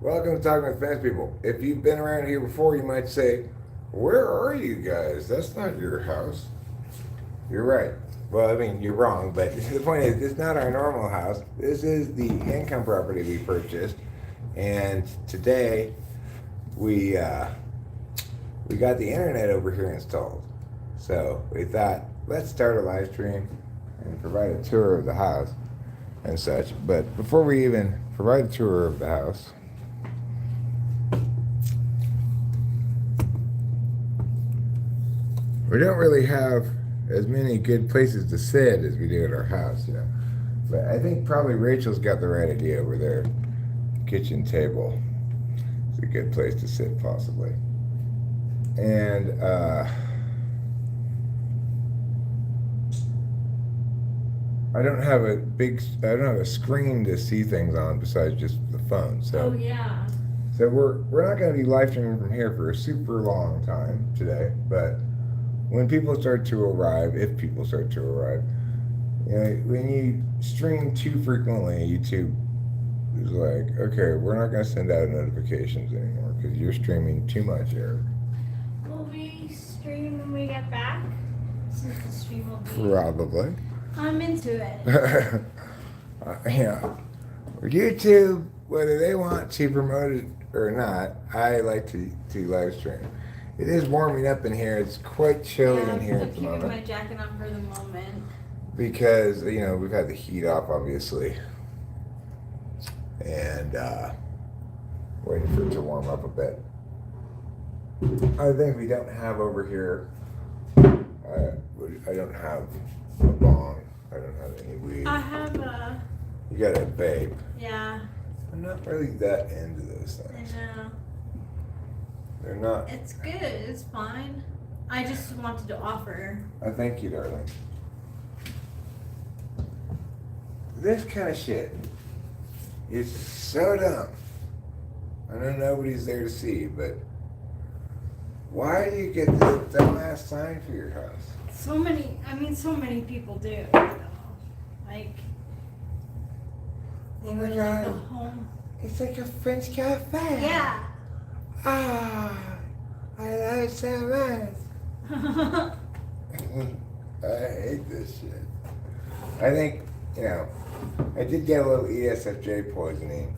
Welcome to Talking with Fence People. If you've been around here before, you might say, "Where are you guys? That's not your house." You're right. Well, I mean, you're wrong, but the point is, it's not our normal house. This is the income property we purchased, and today we got the internet over here installed. So we thought, let's start a live stream and provide a tour of the house and such. But before we even provide a tour of the house, we don't really have as many good places to sit as we do at our house, But I think probably Rachel's got the right idea over there. Kitchen table. It's a good place to sit, possibly. And I don't have a screen to see things on besides just the phone. So yeah. So we're not going to be live streaming from here for a super long time today, but when people start to arrive, if people start to arrive, when you stream too frequently, YouTube is like, okay, we're not going to send out notifications anymore because you're streaming too much, Eric. Will we stream when we get back? Since the stream will be... Probably. I'm into it. YouTube, whether they want to promote it or not, I like to live stream. It is warming up in here. It's quite chilly in here at the moment. I'm keeping my jacket on for the moment. Because, we've had the heat off, obviously. And waiting for it to warm up a bit. I think we don't have over here, I don't have a bong. I don't have any weed. I have a... You got a vape. Yeah. I'm not really that into those things. I know. They're not. It's good. It's fine. I just wanted to offer. I thank you, darling. This kind of shit is so dumb. I know nobody's there to see, but why do you get this dumbass sign for your house? So many people do. Like, Oh my God. The home. It's like a French cafe. Yeah. Ah, I love it so much. I hate this shit. I think, I did get a little ESFJ poisoning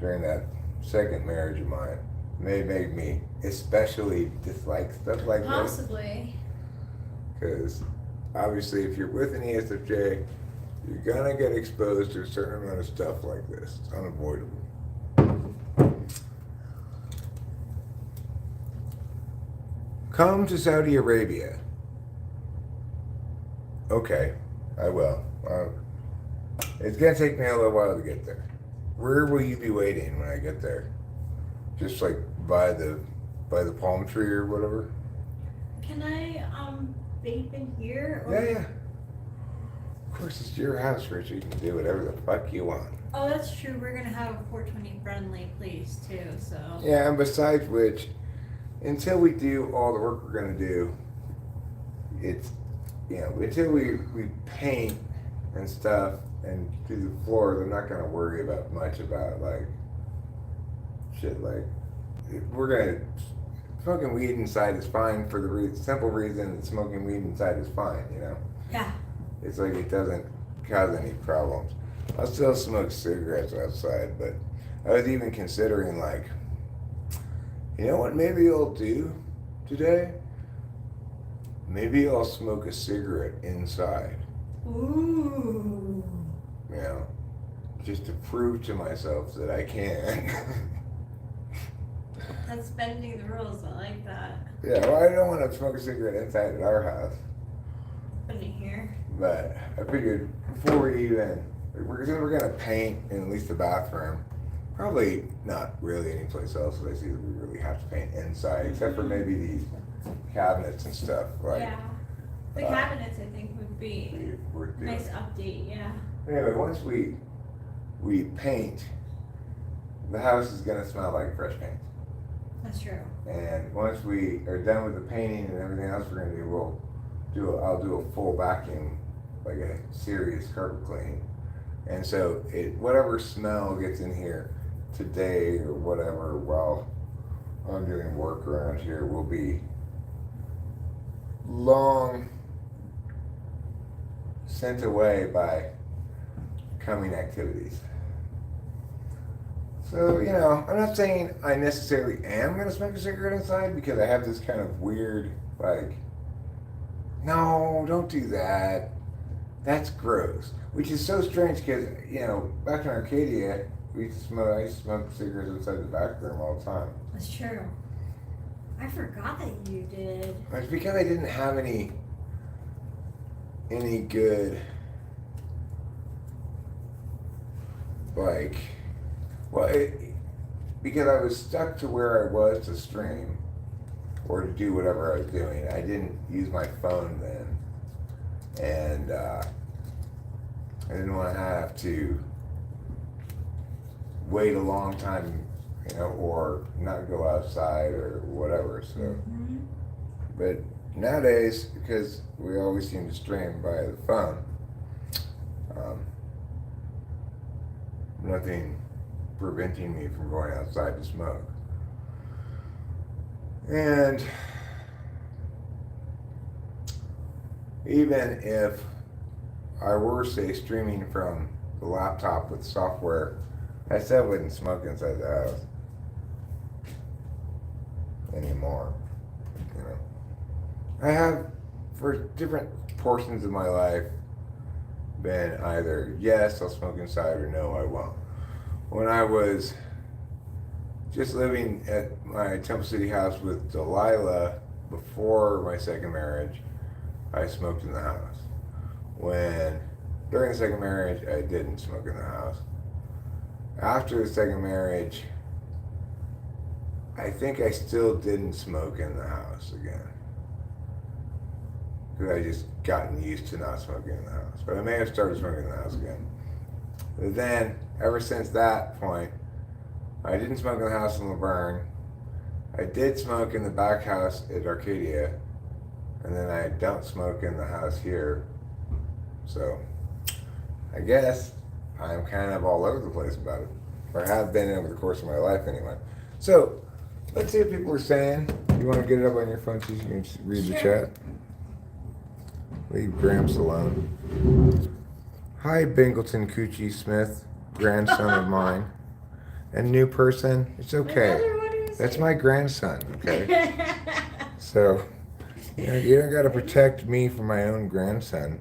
during that second marriage of mine. It may make me especially dislike stuff like this. Possibly. Because obviously if you're with an ESFJ, you're gonna get exposed to a certain amount of stuff like this. It's unavoidable. Come to Saudi Arabia. Okay, I will. It's gonna take me a little while to get there. Where will you be waiting when I get there? Just like by the palm tree or whatever? Can I vape in here? Or... Yeah. Of course, it's your house, Richard. You can do whatever the fuck you want. Oh, that's true. We're gonna have a 420 friendly place too, so. Yeah, and besides which, until we do all the work we're gonna do, it's until we paint and stuff and do the floors, I'm not gonna worry about much about like shit like we're gonna smoking weed inside is fine for the simple reason that smoking weed inside is fine, Yeah. It's like it doesn't cause any problems. I'll still smoke cigarettes outside, but I was even considering like, you know what maybe I'll do today? Maybe I'll smoke a cigarette inside. Ooh. Just to prove to myself that I can. That's bending the rules. I like that. Yeah, well, I don't want to smoke a cigarette inside at our house. Put it here. But I figured before we're going to paint in at least the bathroom. Probably not really any place else that I see that we really have to paint inside, except for maybe these cabinets and stuff. Like, yeah. The cabinets, I think, would be a nice update, yeah. Anyway, once we paint, the house is going to smell like fresh paint. That's true. And once we are done with the painting and everything else we're going to do, I'll do a full vacuum, like a serious carpet cleaning. And so whatever smell gets in here today or whatever while I'm doing work around here will be long sent away by coming activities. So, I'm not saying I necessarily am going to smoke a cigarette inside because I have this kind of weird, like, no, don't do that. That's gross. Which is so strange because, back in Arcadia, I used to smoke cigarettes inside the back room all the time. That's true. I forgot that you did. It's because I didn't have any good, because I was stuck to where I was to stream or to do whatever I was doing. I didn't use my phone then, and I didn't want to have to wait a long time, or not go outside or whatever. So, but nowadays, because we always seem to stream by the phone, nothing preventing me from going outside to smoke. And even if I were, say, streaming from the laptop with software, I still wouldn't smoke inside the house anymore. I have, for different portions of my life, been either yes, I'll smoke inside, or no, I won't. When I was just living at my Temple City house with Delilah before my second marriage, I smoked in the house. During the second marriage, I didn't smoke in the house. After the second marriage, I think I still didn't smoke in the house again. Because I just gotten used to not smoking in the house. But I may have started smoking in the house again. But then, ever since that point, I didn't smoke in the house in Laverne. I did smoke in the back house at Arcadia. And then I don't smoke in the house here. So, I guess I'm kind of all over the place about it. Or have been over the course of my life anyway. So, let's see what people are saying. You want to get it up on your phone so you can read the chat? Leave Gramps alone. Hi, Bingleton Coochie Smith, grandson of mine. And new person, it's okay. That's my grandson, okay? So, you don't got to protect me from my own grandson.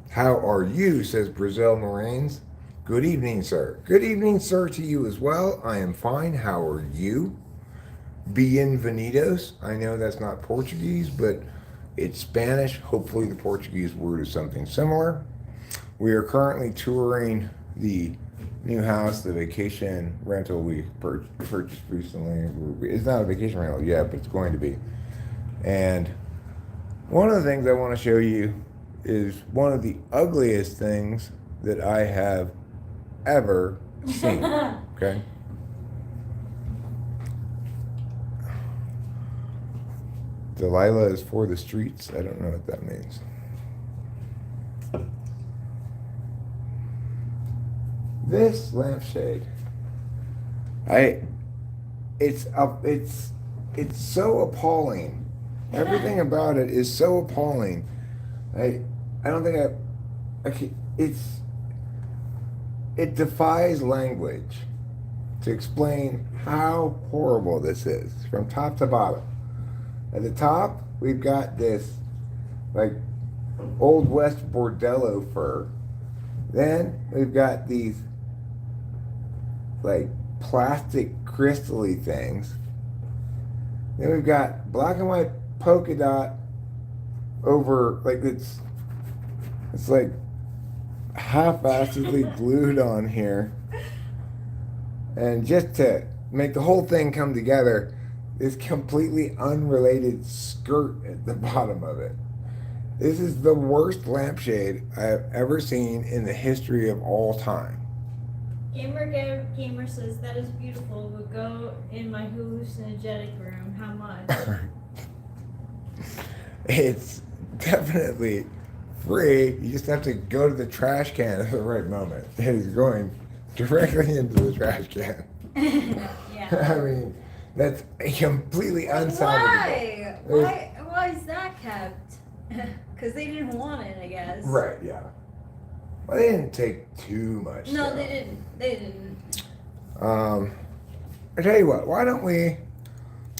How are you, says Brazil Moraines. Good evening, sir. Good evening, sir, to you as well. I am fine. How are you? Bienvenidos. I know that's not Portuguese, but it's Spanish. Hopefully the Portuguese word is something similar. We are currently touring the new house, the vacation rental we purchased recently. It's not a vacation rental yet, but it's going to be. And one of the things I want to show you is one of the ugliest things that I have ever seen. Okay? Delilah is for the streets. I don't know what that means. This lampshade, it's so appalling. Everything about it is so appalling. I don't think it defies language to explain how horrible this is from top to bottom. At the top, we've got this like Old West bordello fur. Then we've got these like plastic crystally things. Then we've got black and white polka dot over, like it's like half-assedly glued on here. And just to make the whole thing come together, this completely unrelated skirt at the bottom of it. This is the worst lampshade I have ever seen in the history of all time. Gamer says, that is beautiful. Would go in my hallucinogenic room. How much? It's definitely free. You just have to go to the trash can at the right moment. It is going directly into the trash can. Yeah. I mean, that's completely unsalvageable. Why is that kept? Because they didn't want it, I guess. Right, yeah. Well, they didn't take too much No, stuff. they didn't. They didn't. I tell you what, why don't we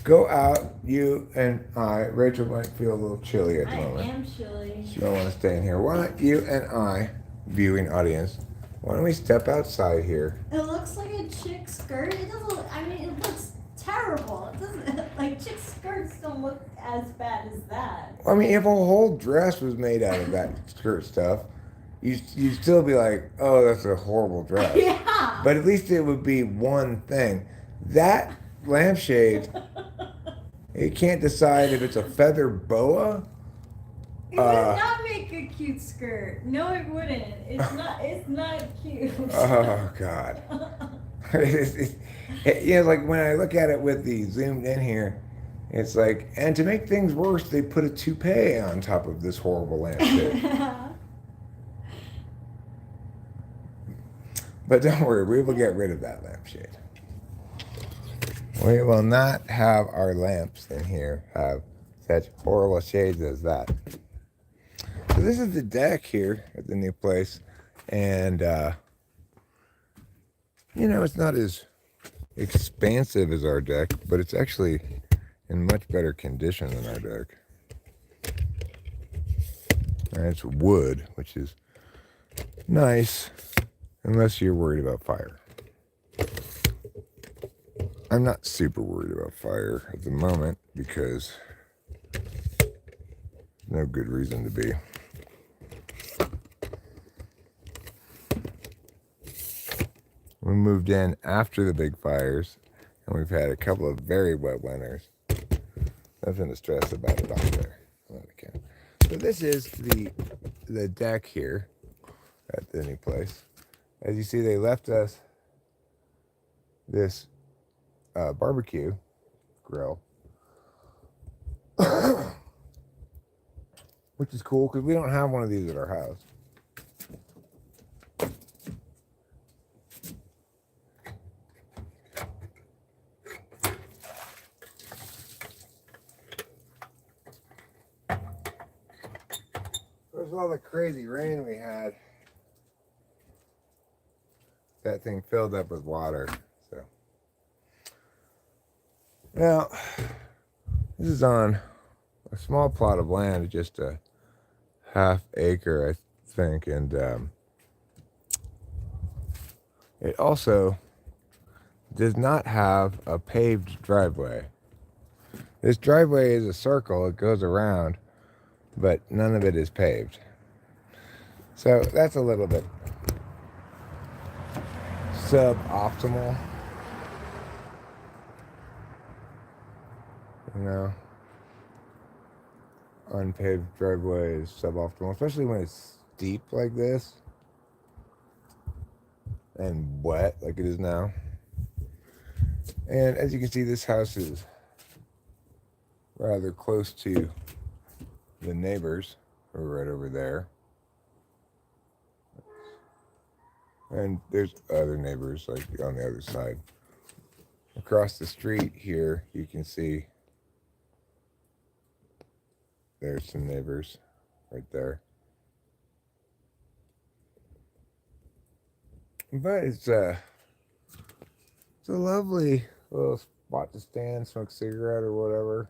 go out, you and I. Rachel might feel a little chilly at the moment. I am chilly. She don't want to stay in here. Why don't you and I, viewing audience, why don't we step outside here? It looks like a chick skirt. It doesn't look, I mean, it looks terrible. It doesn't, like, chick skirts don't look as bad as that. I mean, if a whole dress was made out of that skirt stuff, you'd still be like, oh, that's a horrible dress. Yeah. But at least it would be one thing. That lampshade, it can't decide if it's a feather boa. It would not make a cute skirt. No, it wouldn't. It's not cute. Oh, God. Like when I look at it with the zoomed in here, it's like, and to make things worse, they put a toupee on top of this horrible lampshade. But don't worry, we will get rid of that lampshade. We will not have our lamps in here have such horrible shades as that. So this is the deck here at the new place. And, it's not as expansive as our deck, but it's actually in much better condition than our deck. And it's wood, which is nice, unless you're worried about fire. I'm not super worried about fire at the moment because no good reason to be. We moved in after the big fires, and we've had a couple of very wet winters. Nothing to stress about it out there. So this is the deck here at the new place. As you see, they left us this barbecue grill, which is cool because we don't have one of these at our house. There's all the crazy rain we had. That thing filled up with water. So now this is on a small plot of land, just a half acre, I think, and it also does not have a paved driveway. This driveway is a circle, it goes around, but none of it is paved. So that's a little bit suboptimal. Unpaved driveway is suboptimal, especially when it's steep like this and wet like it is now. And as you can see, this house is rather close to the neighbors who are right over there. And there's other neighbors like on the other side. Across the street here, you can see there's some neighbors right there. But it's a lovely little spot to stand, smoke a cigarette or whatever.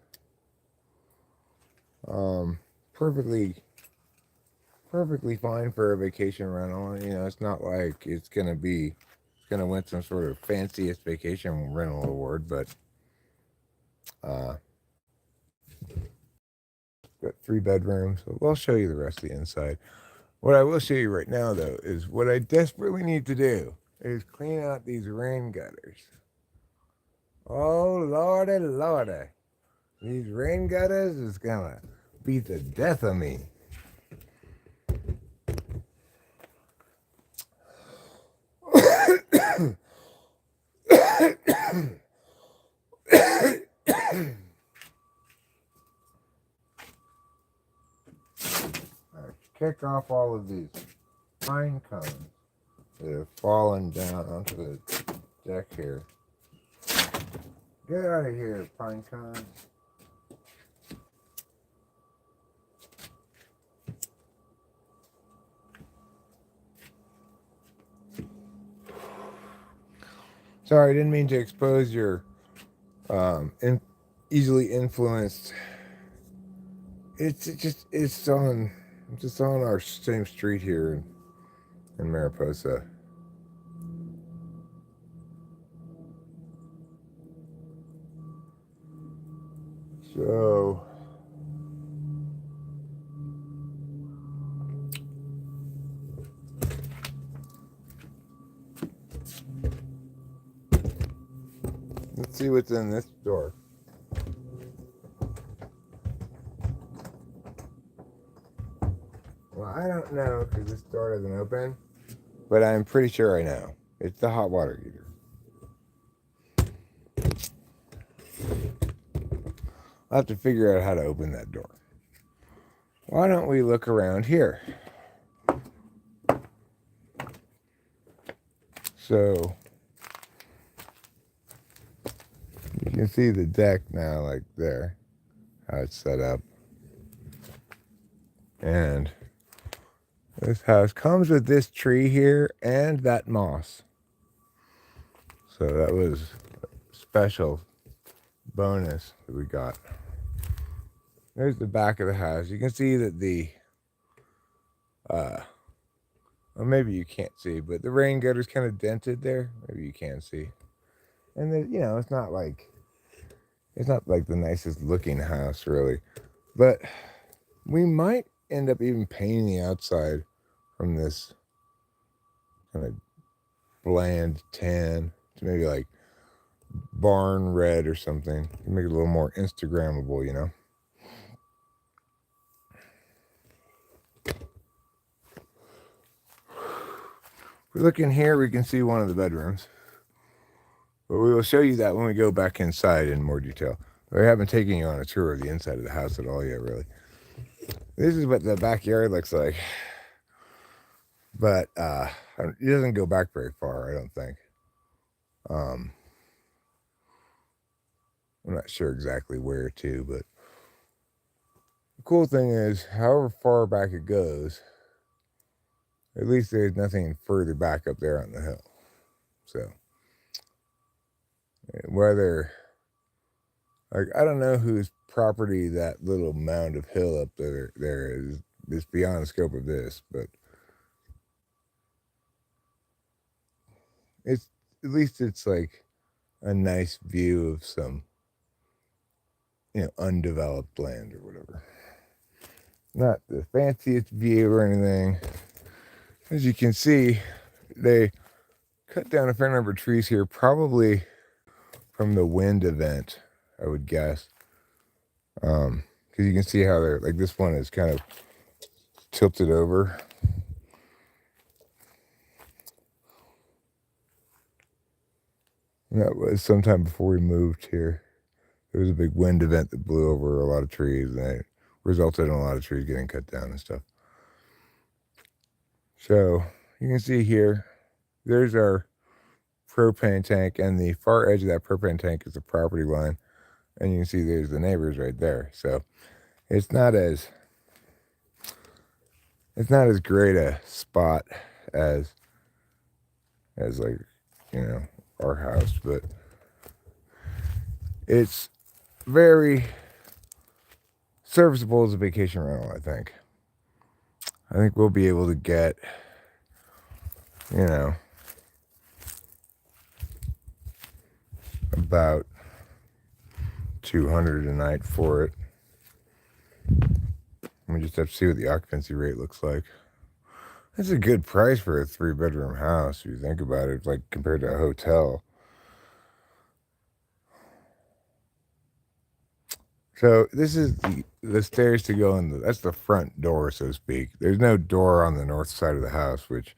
Perfectly fine for a vacation rental. It's not like it's gonna win some sort of fanciest vacation rental award, but got 3 bedrooms. So we'll show you the rest of the inside. What I will show you right now, though, is what I desperately need to do is clean out these rain gutters. Oh, lordy, lordy. These rain gutters is gonna beat the death of me. Kick off all of these pine cones. that have fallen down onto the deck here. Get out of here, pine cone. Sorry, I didn't mean to expose your easily influenced. It's on our same street here in Mariposa. So let's see what's in this door. Well, I don't know because this door doesn't open, but I'm pretty sure I know. It's the hot water heater. I'll have to figure out how to open that door. Why don't we look around here? So you can see the deck now, like there, how it's set up. And this house comes with this tree here and that moss. So that was a special bonus that we got. There's the back of the house. You can see that well, maybe you can't see, but the rain gutter's kind of dented there. Maybe you can see. And then, it's not like the nicest looking house really, but we might end up even painting the outside from this kind of bland tan to maybe like barn red or something. Make it a little more Instagrammable, If we look in here, we can see one of the bedrooms. But we will show you that when we go back inside in more detail. We haven't taken you on a tour of the inside of the house at all yet, really. This is what the backyard looks like. But it doesn't go back very far, I don't think. I'm not sure exactly where to, but the cool thing is, however far back it goes, at least there's nothing further back up there on the hill. So, whether, I don't know whose property that little mound of hill up there is. It's beyond the scope of this, but at least it's like a nice view of some, undeveloped land or whatever. Not the fanciest view or anything. As you can see, they cut down a fair number of trees here, probably from the wind event, I would guess. Because you can see how they're, like, this one is kind of tilted over. And that was sometime before we moved here. There was a big wind event that blew over a lot of trees, and it resulted in a lot of trees getting cut down and stuff. So you can see here, there's our propane tank, and the far edge of that propane tank is the property line, and you can see there's the neighbors right there. So it's not as great a spot as like, our house, but it's very serviceable as a vacation rental. I think we'll be able to get, about $200 a night for it. We just have to see what the occupancy rate looks like. That's a good price for a 3-bedroom house, if you think about it, like compared to a hotel. So this is the stairs to go in. That's the front door, so to speak. There's no door on the north side of the house, which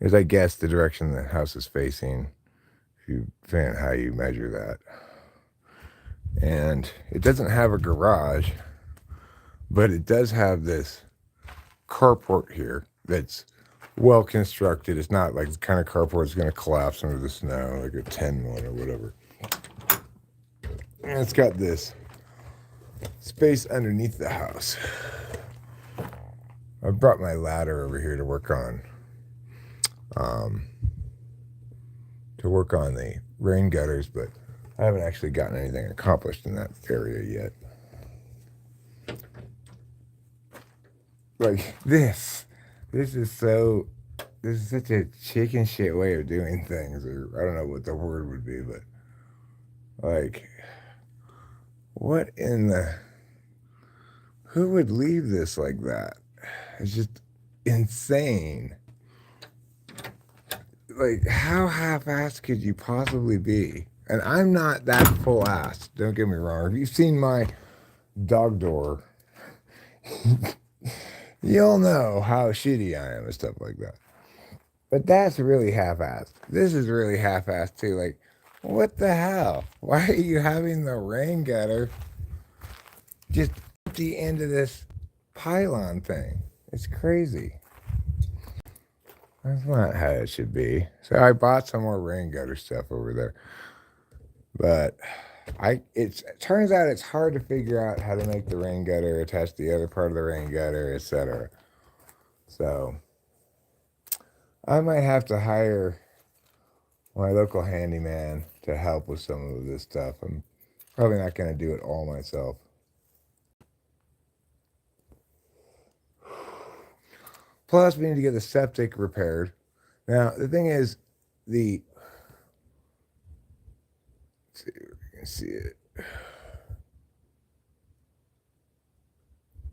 is, I guess, the direction the house is facing, if you depending on how you measure that. And it doesn't have a garage, but it does have this carport here that's well constructed. It's not like the kind of carport that's going to collapse under the snow, like a 10 one or whatever. And it's got this space underneath the house. I brought my ladder over here to work on the rain gutters, but I haven't actually gotten anything accomplished in that area yet. Like this is such a chicken shit way of doing things, or I don't know what the word would be, but like, what in the, who would leave this like that? It's just insane. Like, how half-assed could you possibly be? And I'm not that full-assed, don't get me wrong. If you've seen my dog door, you'll know how shitty I am and stuff like that. But that's really half-assed. This is really half-assed too. Like, what the hell? Why are you having the rain gutter just empty into this pylon thing? It's crazy. That's not how it should be. So I bought some more rain gutter stuff over there. But it turns out it's hard to figure out how to make the rain gutter attach to the other part of the rain gutter, etc. So I might have to hire my local handyman to help with some of this stuff. I'm probably not going to do it all myself. Plus, we need to get the septic repaired. Now, the thing is, let's see if we can see it.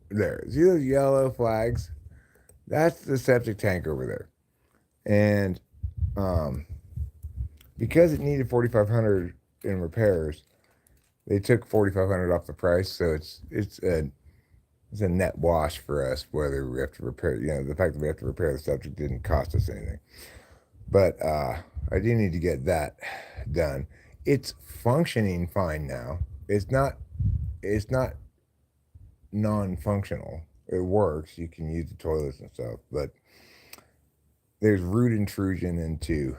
There. See those yellow flags? That's the septic tank over there. And because it needed $4,500 in repairs, they took $4,500 off the price. So it's a net wash for us whether we have to repair. The fact that we have to repair the septic didn't cost us anything. But I do need to get that done. It's functioning fine now. It's not non-functional. It works. You can use the toilets and stuff, but there's root intrusion into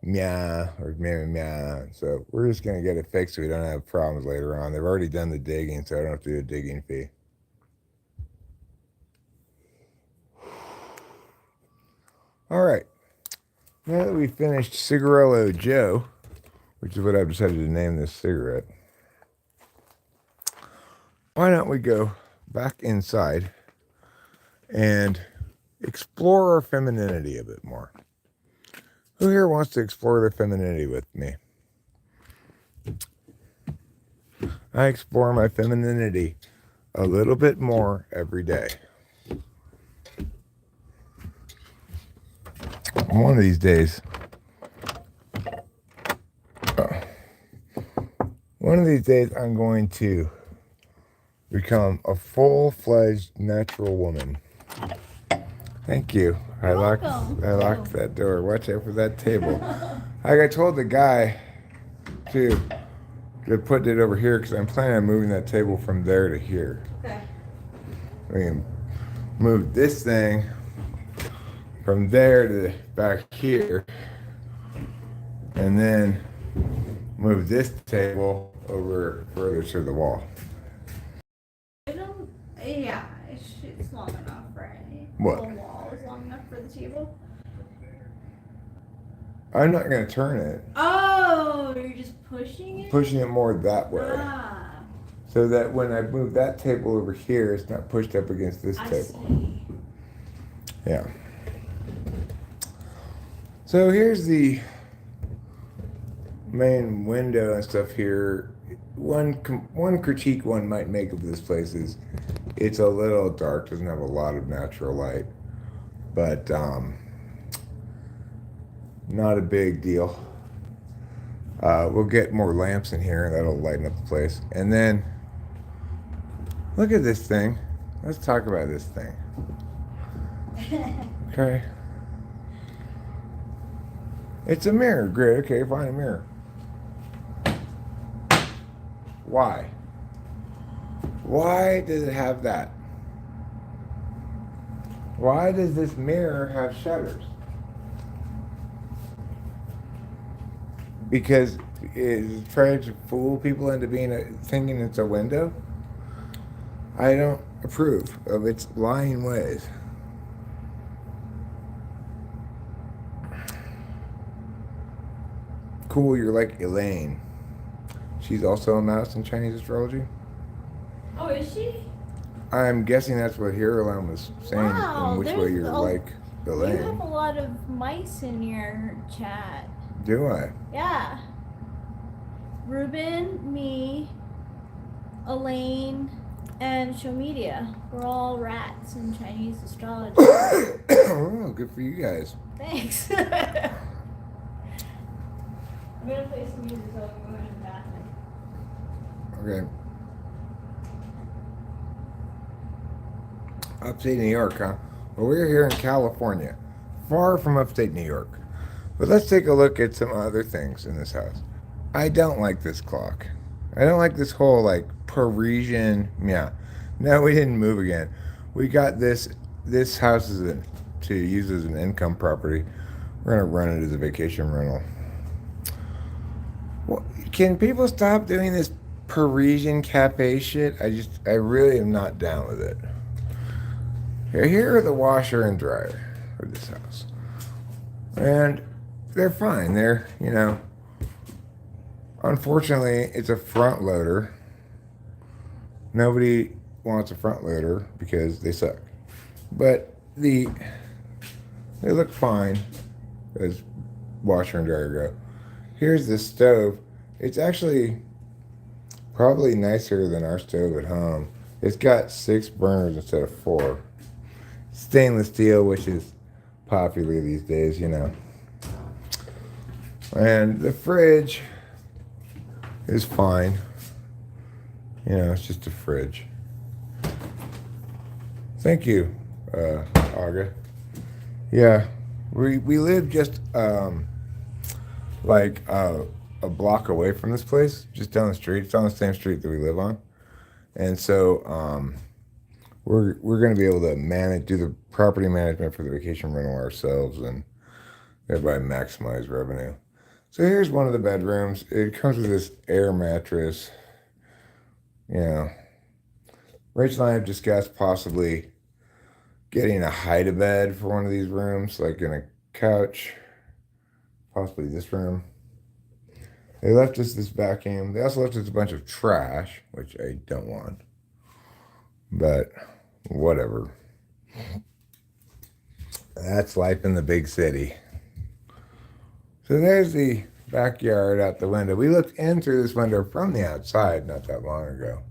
meow. So we're just gonna get it fixed so we don't have problems later on. They've already done the digging, so I don't have to do a digging fee. All right. Now that we've finished Cigarillo Joe, which is what I've decided to name this cigarette, why don't we go back inside and explore our femininity a bit more? Who here wants to explore their femininity with me? I explore my femininity a little bit more every day. One of these days, I'm going to become a full-fledged natural woman. Thank you. I locked that door. Watch out for that table. Like I told the guy to put it over here because I'm planning on moving that table from there to here. Okay. We can move this thing from there to back here, and then move this table over further to the wall. Yeah, it's long enough, right? What? The wall is long enough for the table. I'm not going to turn it. Oh, you're just pushing it? Pushing it more that way. Ah. So that when I move that table over here, it's not pushed up against this table. See. Yeah. So here's the main window and stuff here. One critique one might make of this place is it's a little dark, doesn't have a lot of natural light, but not a big deal. We'll get more lamps in here and that'll lighten up the place. And then look at this thing. Let's talk about this thing. Okay. It's a mirror. Great. Okay, find a mirror. Why? Why does it have that? Why does this mirror have shutters? Because it's trying to fool people into thinking it's a window. I don't approve of its lying ways. Cool, you're like Elaine. She's also a mouse in Chinese astrology. Oh, is she? I'm guessing that's what Hierolam was saying. Wow, in which way you're like You Elaine. have a lot of mice in your chat. Do I? Yeah. Ruben, me, Elaine, and Show Media. We're all rats in Chinese astrology. Oh, good for you guys. Thanks. I'm gonna play some music so I'm going to the bathroom. Okay. Upstate New York, huh? Well, we're here in California, far from upstate New York. But let's take a look at some other things in this house. I don't like this clock. I don't like this whole like Parisian. Yeah. No, we didn't move again. We got this. This house is to use as an income property. We're gonna run it as a vacation rental. Well, can people stop doing this Parisian cafe shit? I really am not down with it. Here are the washer and dryer for this house. And they're fine. They're, unfortunately, it's a front loader. Nobody wants a front loader because they suck. But they look fine as washer and dryer go. Here's the stove. It's actually probably nicer than our stove at home. It's got 6 burners instead of 4. Stainless steel, which is popular these days, And the fridge is fine. It's just a fridge. Thank you, Aga. Yeah, we live just a block away from this place, just down the street. It's on the same street that we live on, and so we're going to be able to do the property management for the vacation rental ourselves, and thereby maximize revenue. So here's one of the bedrooms. It comes with this air mattress. Rachel and I have discussed possibly getting a hide-a-bed for one of these rooms, like in a couch, possibly this room. They left us this vacuum. They also left us a bunch of trash, which I don't want. But whatever. That's life in the big city. So there's the backyard out the window. We looked in through this window from the outside not that long ago.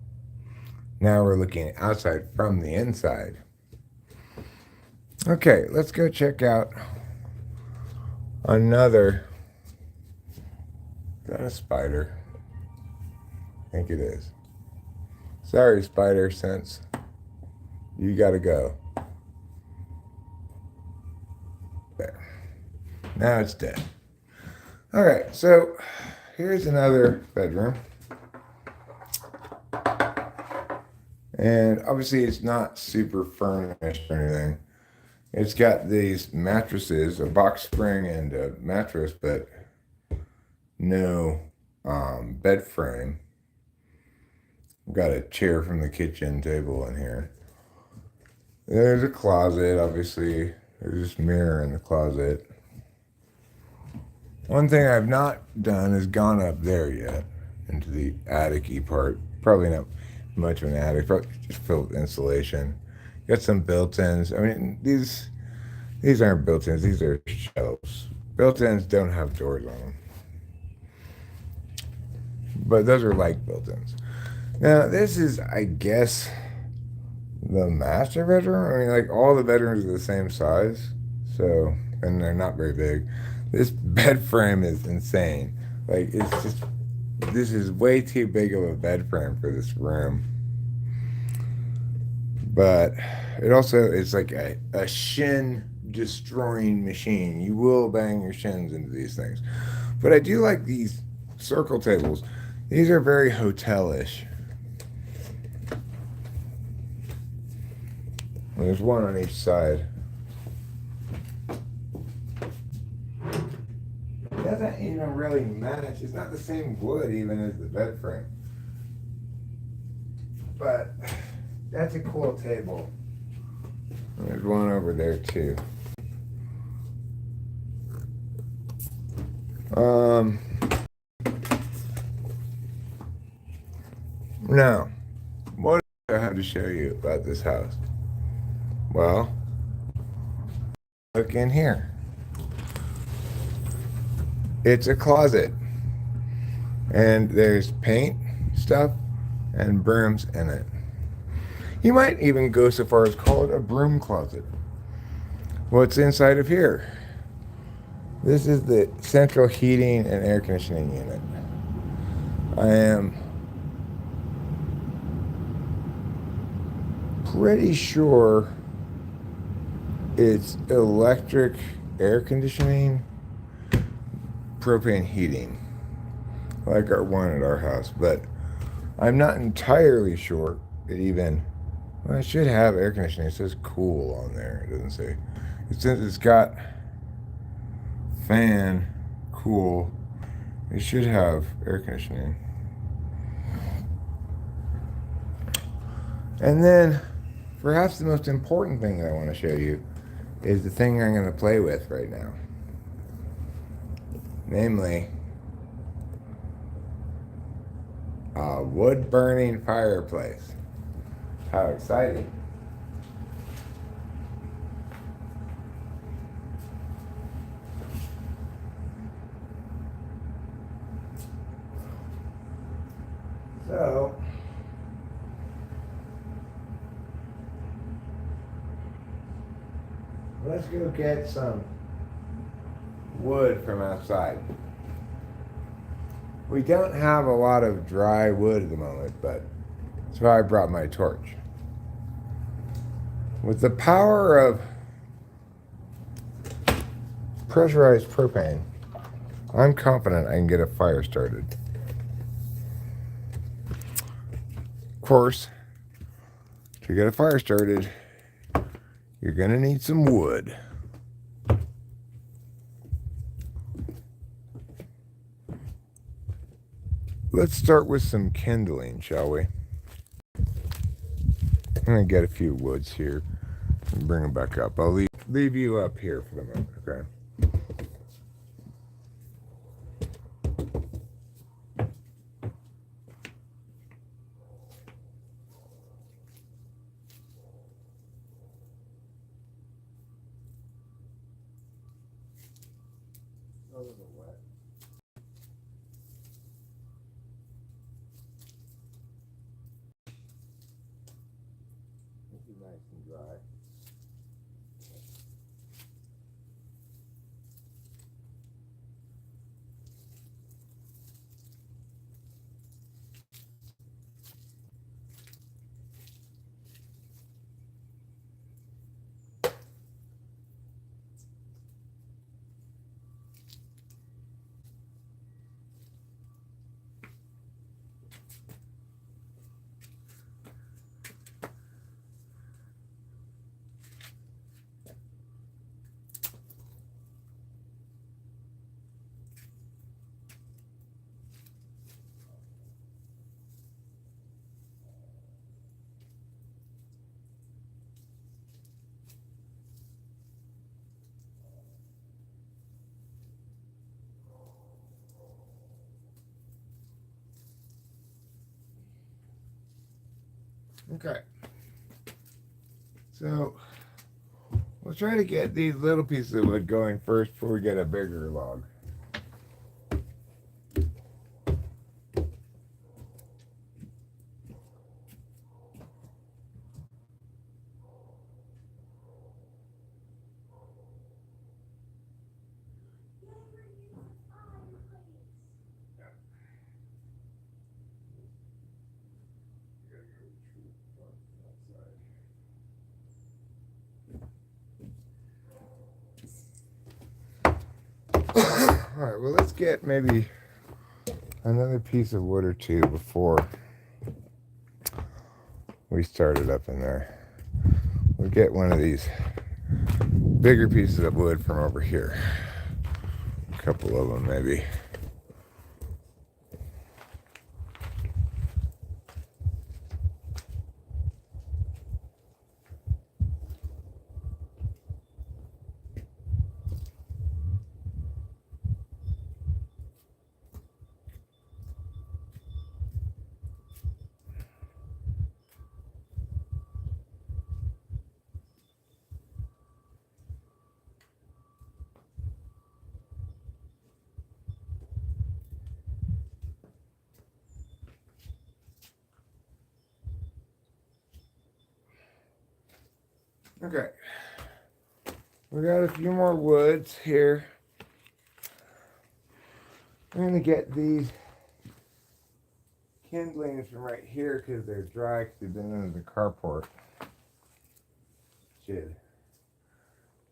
Now we're looking outside from the inside. Okay, let's go check out another. Is that a spider? I think it is. Sorry, spider sense. You gotta go. There. Now it's dead. Alright, so here's another bedroom. And obviously it's not super furnished or anything. It's got these mattresses, a box spring and a mattress, but no bed frame. Got a chair from the kitchen table in here. There's a closet, obviously. There's this mirror in the closet. One thing I've not done is gone up there yet into the attic-y part. Probably not much of an attic, probably just filled with insulation. Got some built-ins. I mean, these aren't built-ins, these are shelves. Built-ins don't have doors on them. But those are like built-ins. Now, this is, I guess, the master bedroom. I mean, like, all the bedrooms are the same size, so, and they're not very big. This bed frame is insane. Like, this is way too big of a bed frame for this room. But it also is like a shin destroying machine. You will bang your shins into these things. But I do like these circle tables. These are very hotel-ish. There's one on each side. really match. It's not the same wood even as the bed frame. But that's a cool table. There's one over there too. Now, what do I have to show you about this house? Well, look in here. It's a closet. And there's paint stuff and brooms in it. You might even go so far as call it a broom closet. What's inside of here? This is the central heating and air conditioning unit. I am pretty sure it's electric air conditioning, propane heating, like our one at our house, but I'm not entirely sure it even, well, it should have air conditioning. It says cool on there. It doesn't say. Since it's got fan, cool, it should have air conditioning. And then, perhaps the most important thing that I want to show you is the thing I'm going to play with right now. Namely, a wood-burning fireplace. How exciting. So, let's go get some wood from outside. We don't have a lot of dry wood at the moment, but that's why I brought my torch. With the power of pressurized propane, I'm confident I can get a fire started. Of course, to get a fire started, you're gonna need some wood. Let's start with some kindling, shall we? I'm gonna get a few woods here and bring them back up. I'll leave you up here for the moment, okay? A little wet. This is nice and dry. Okay. So, we'll try to get these little pieces of wood going first before we get a bigger log. Alright, well, let's get maybe another piece of wood or two before we start it up in there. We'll get one of these bigger pieces of wood from over here. A couple of them, maybe. Okay. We got a few more woods here. I'm gonna get these kindlings from right here because they're dry because they've been in the carport. Should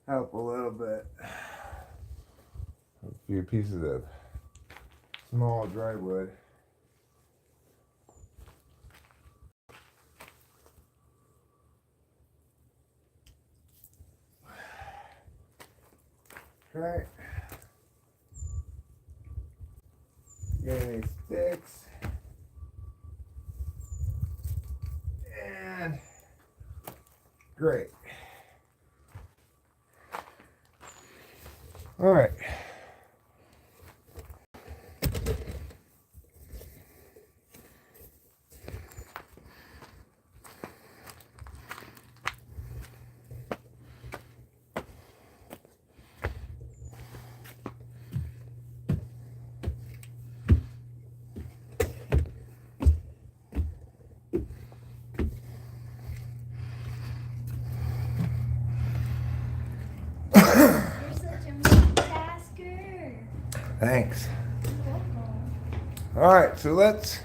help a little bit. A few pieces of small dry wood. Okay. Get any sticks. And great. All right. You're such a multitasker. Thanks. You're welcome. All right, so let's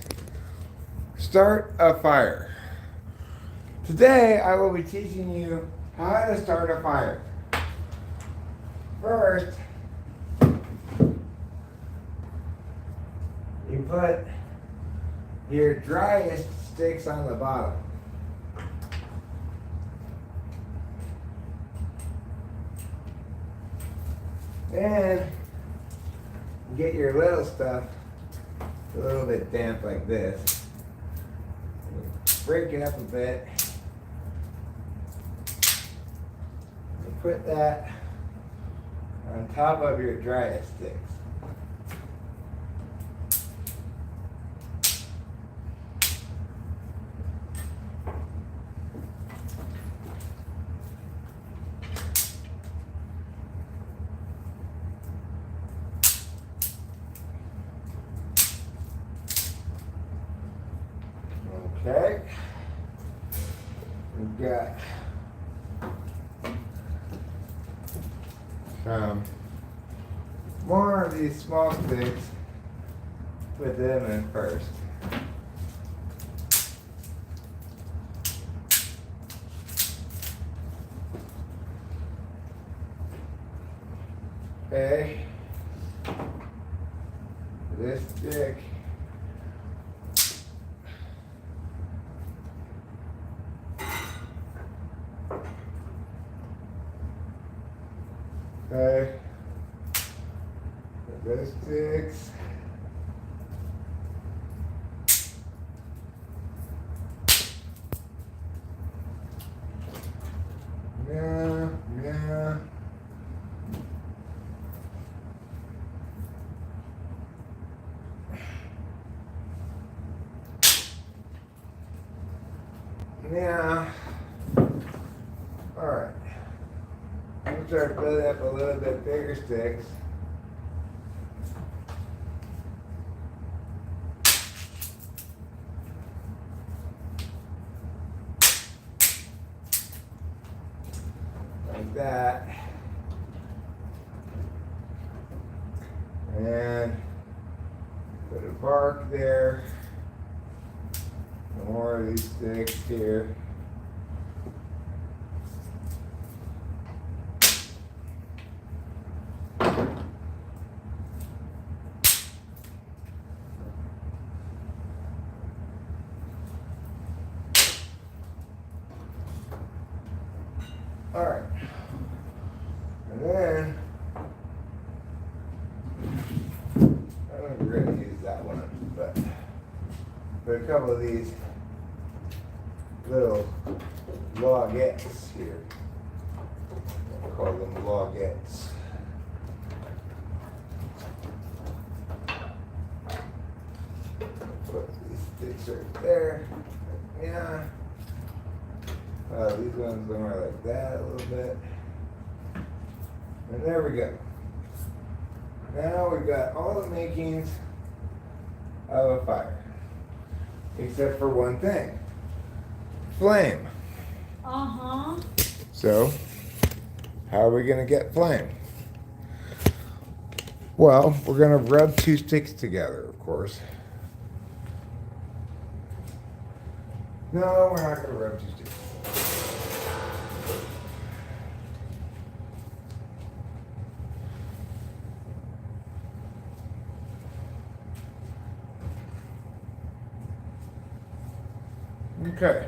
start a fire. Today I will be teaching you how to start a fire. First, you put your driest sticks on the bottom. Then get your little stuff a little bit damp like this. Break it up a bit. And put that on top of your driest sticks. Okay. We've got some more of these small sticks. Put them in first. Okay. This stick. Okay. Those sticks. Yeah, yeah. Yeah. All right. I'm gonna start building up a little bit bigger sticks. Like that. And put a bark there. More of these sticks here. All right, and then I don't know if we're going to use that one, but put a couple of these little logettes here. I'll call them logettes. Put these sticks right there. Yeah. These ones go like that a little bit. And there we go. Now we've got all the makings of a fire. Except for one thing. Flame. Uh-huh. So, how are we going to get flame? Well, we're going to rub two sticks together, of course. No, we're not going to rub two sticks. Okay.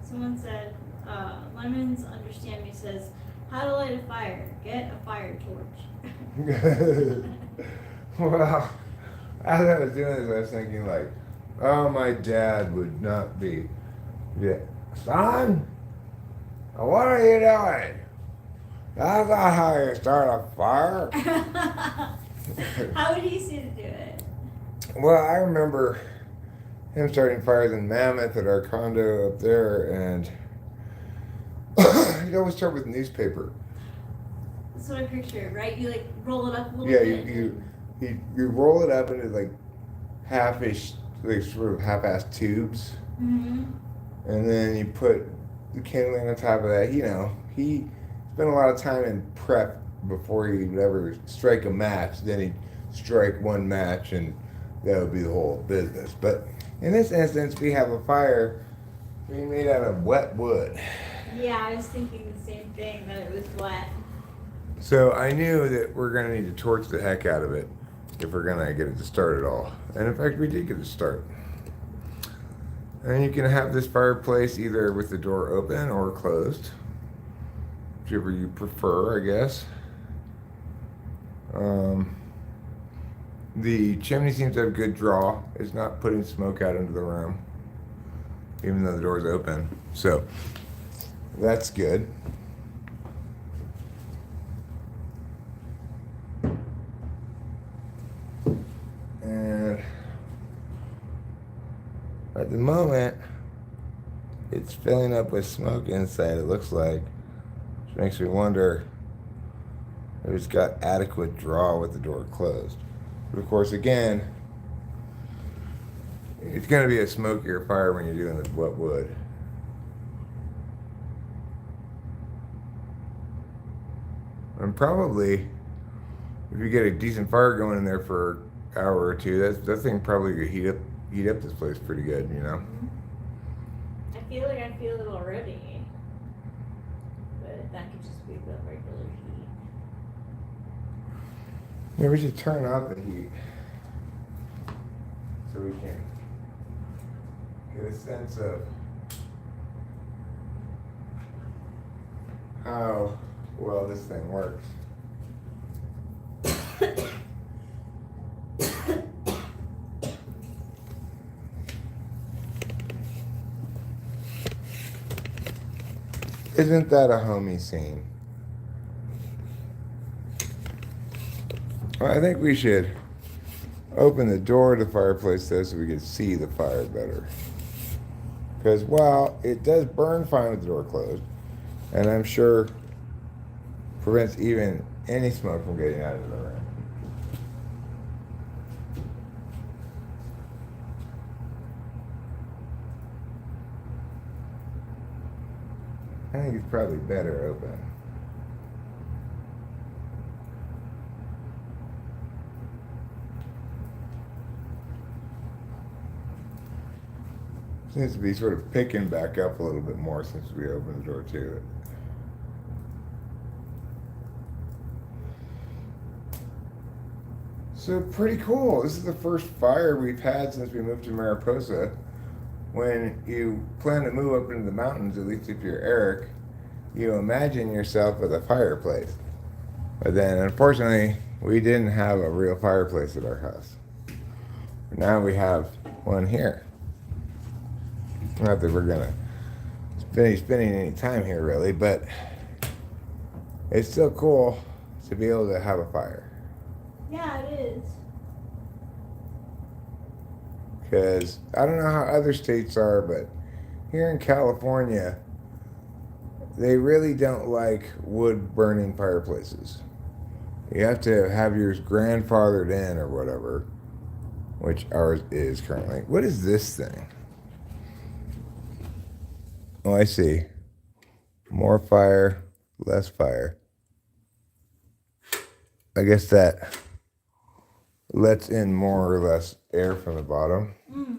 Someone said, Lemons Understand Me says, how to light a fire. Get a fire torch. Well, as I was doing this, I was thinking like, oh, my dad would not be. Yeah, son, what are you doing? That's not how you start a fire. How would he see to do it? Well, I remember him starting fires in Mammoth at our condo up there, and he'd always start with newspaper. That's what I picture, right? You like roll it up a little Yeah, bit. you roll it up into like half-ish, like sort of half-assed tubes, Mm-hmm. and then you put the kindling on top of that. You know, he spent a lot of time in prep before he'd ever strike a match. Then he'd strike one match, and that would be the whole business. But in this instance, we have a fire being made out of wet wood. Yeah, I was thinking the same thing, that it was wet. So I knew that we're going to need to torch the heck out of it if we're going to get it to start at all. And in fact, we did get it to start. And you can have this fireplace either with the door open or closed, whichever you prefer, I guess. The chimney seems to have good draw. It's not putting smoke out into the room, even though the door's open. So that's good. And at the moment, it's filling up with smoke inside, it looks like, which makes me wonder if it's got adequate draw with the door closed. But of course, again, it's going to be a smokier fire when you're doing the wet wood. And probably, if you get a decent fire going in there for an hour or two, that thing probably could heat up this place pretty good, you know. I feel like I feel it already, but that could just be the regular heat. Yeah, we should turn off the heat so we can get a sense of how well this thing works. Isn't that a homey scene? Well, I think we should open the door to the fireplace though so we can see the fire better. Because while it does burn fine with the door closed, and I'm sure prevents even any smoke from getting out of the room, I think it's probably better open. Seems to be sort of picking back up a little bit more since we opened the door to it. So pretty cool. This is the first fire we've had since we moved to Mariposa. When you plan to move up into the mountains, at least if you're Eric, you imagine yourself with a fireplace. But then, unfortunately, we didn't have a real fireplace at our house. Now we have one here. Not that we're gonna be spending any time here, really, but it's still cool to be able to have a fire. Yeah, it is. Because I don't know how other states are, but here in California, they really don't like wood burning fireplaces. You have to have yours grandfathered in or whatever, which ours is currently. What is this thing? Oh, I see. More fire, less fire. I guess that lets in more or less air from the bottom. Mm.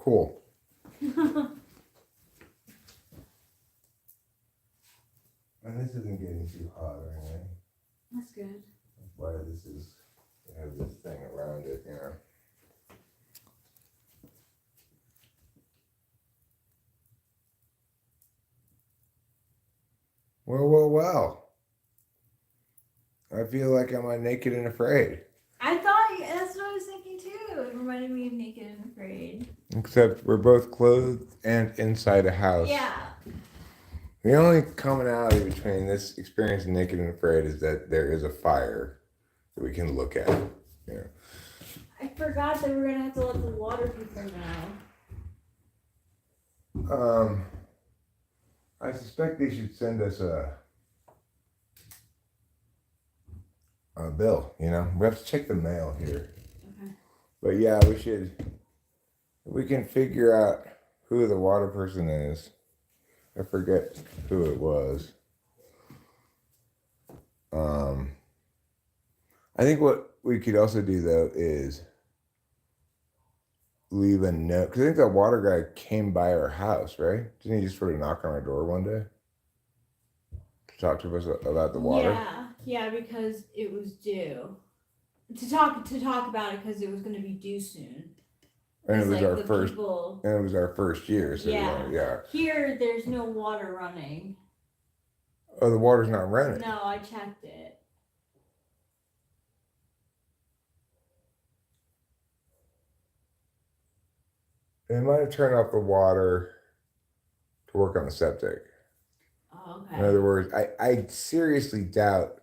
Cool. And this isn't getting too hot or anything. That's good. That's why this is, it has this thing around it, you know. Well. I feel like I'm on Naked and Afraid. I thought that's what I was thinking too. It reminded me of Naked and Afraid. Except we're both clothed and inside a house. Yeah. The only commonality between this experience and Naked and Afraid is that there is a fire that we can look at. You know. I forgot that we were gonna have to let the water people know. I suspect they should send us a bill, you know. We have to check the mail here. Okay. But yeah, we can figure out who the water person is. I forget who it was. I think what we could also do though is leave a note, because I think that water guy came by our house, right? Didn't he just sort of knock on our door one day to talk to us about the water? Yeah, because it was due. To talk about it because it was going to be due soon. And it was like our the first. people- And it was our first year, so yeah. Here, there's no water running. Oh, the water's not running. No, I checked it. They might have turned off the water to work on the septic. Oh, okay. In other words, I seriously doubt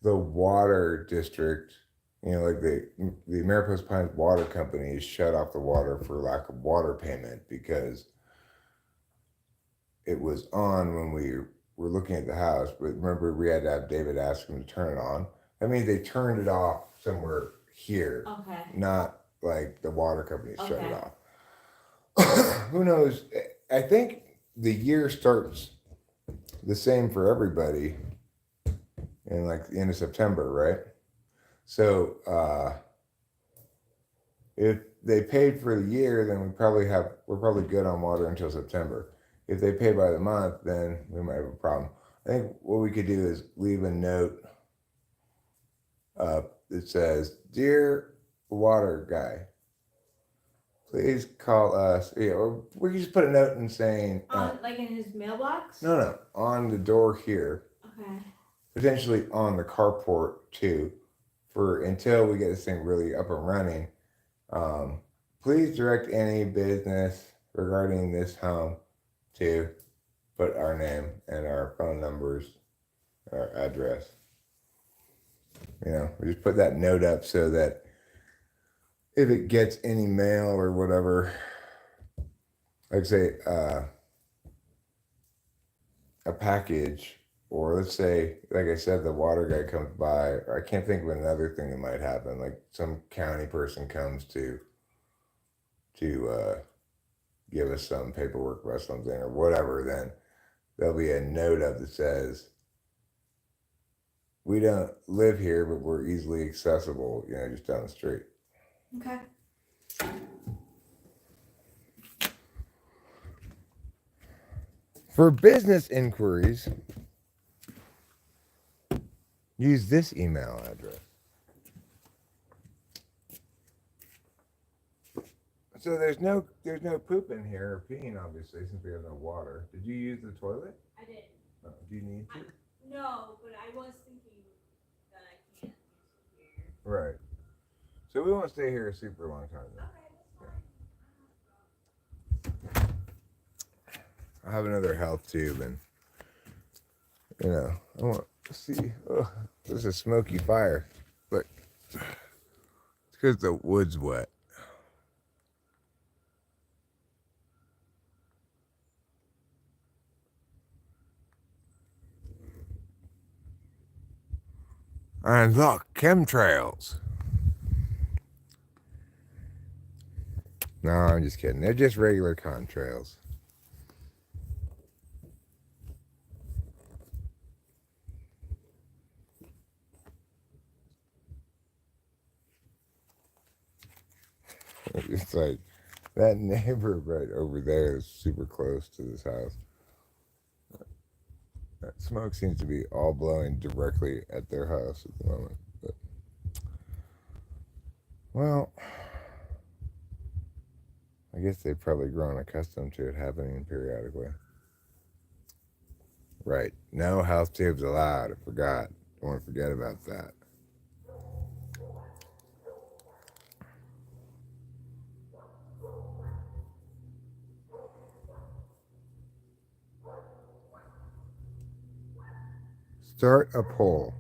the water district, you know, like the Mariposa Pines Water Company has shut off the water for lack of water payment because it was on when we were looking at the house. But remember, we had to have David ask him to turn it on. That means they turned it off somewhere here. Okay. Not like the water company shut it Okay. off. Who knows? I think the year starts the same for everybody in like the end of September, right? So if they paid for the year, then we're probably good on water until September. If they pay by the month, then we might have a problem. I think what we could do is leave a note that says, "Dear water guy, please call us." Yeah, or we can just put a note in saying, like in his mailbox? No, on the door here. Okay. Potentially on the carport too, for until we get this thing really up and running. Please direct any business regarding this home to put our name and our phone numbers, our address. You know, we just put that note up so that if it gets any mail or whatever, like say a package, or let's say, like I said, the water guy comes by, or I can't think of another thing that might happen, like some county person comes to give us some paperwork about something or whatever, then there'll be a note up that says, "We don't live here, but we're easily accessible, you know, just down the street." Okay. For business inquiries, use this email address. So there's no poop in here or peeing, obviously, since we have no water. Did you use the toilet? I didn't. Oh, do you need to? No, but I was thinking that I can't use it here. Right. So we won't stay here a super long time, though. Okay, that's fine. I have another health tube, and you know, I want to see. Oh, this is a smoky fire. Look, it's because the wood's wet. And look, chemtrails. No, I'm just kidding. They're just regular contrails. It's like That neighbor right over there is super close to this house. That smoke seems to be all blowing directly at their house at the moment. But, well, I guess they've probably grown accustomed to it happening periodically. Right. No house tubes allowed. I forgot. Don't want to forget about that. Start a poll.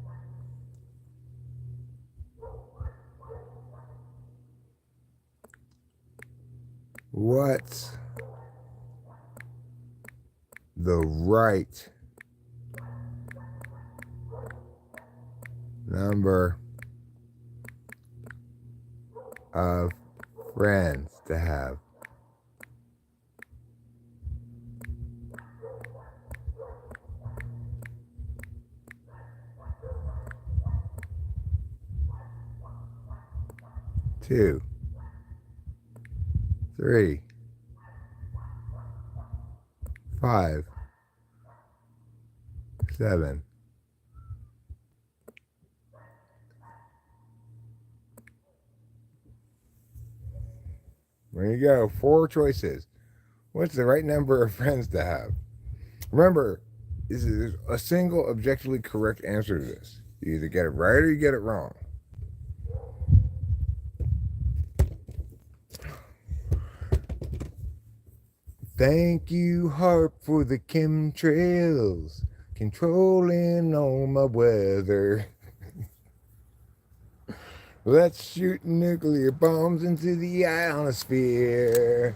What's the right number of friends to have? Two, three, 5, 7. There you go. 4 choices. What's the right number of friends to have? Remember, this is a single objectively correct answer to this. You either get it right or you get it wrong. Thank you, Harp, for the chemtrails, controlling all my weather. Let's shoot nuclear bombs into the ionosphere.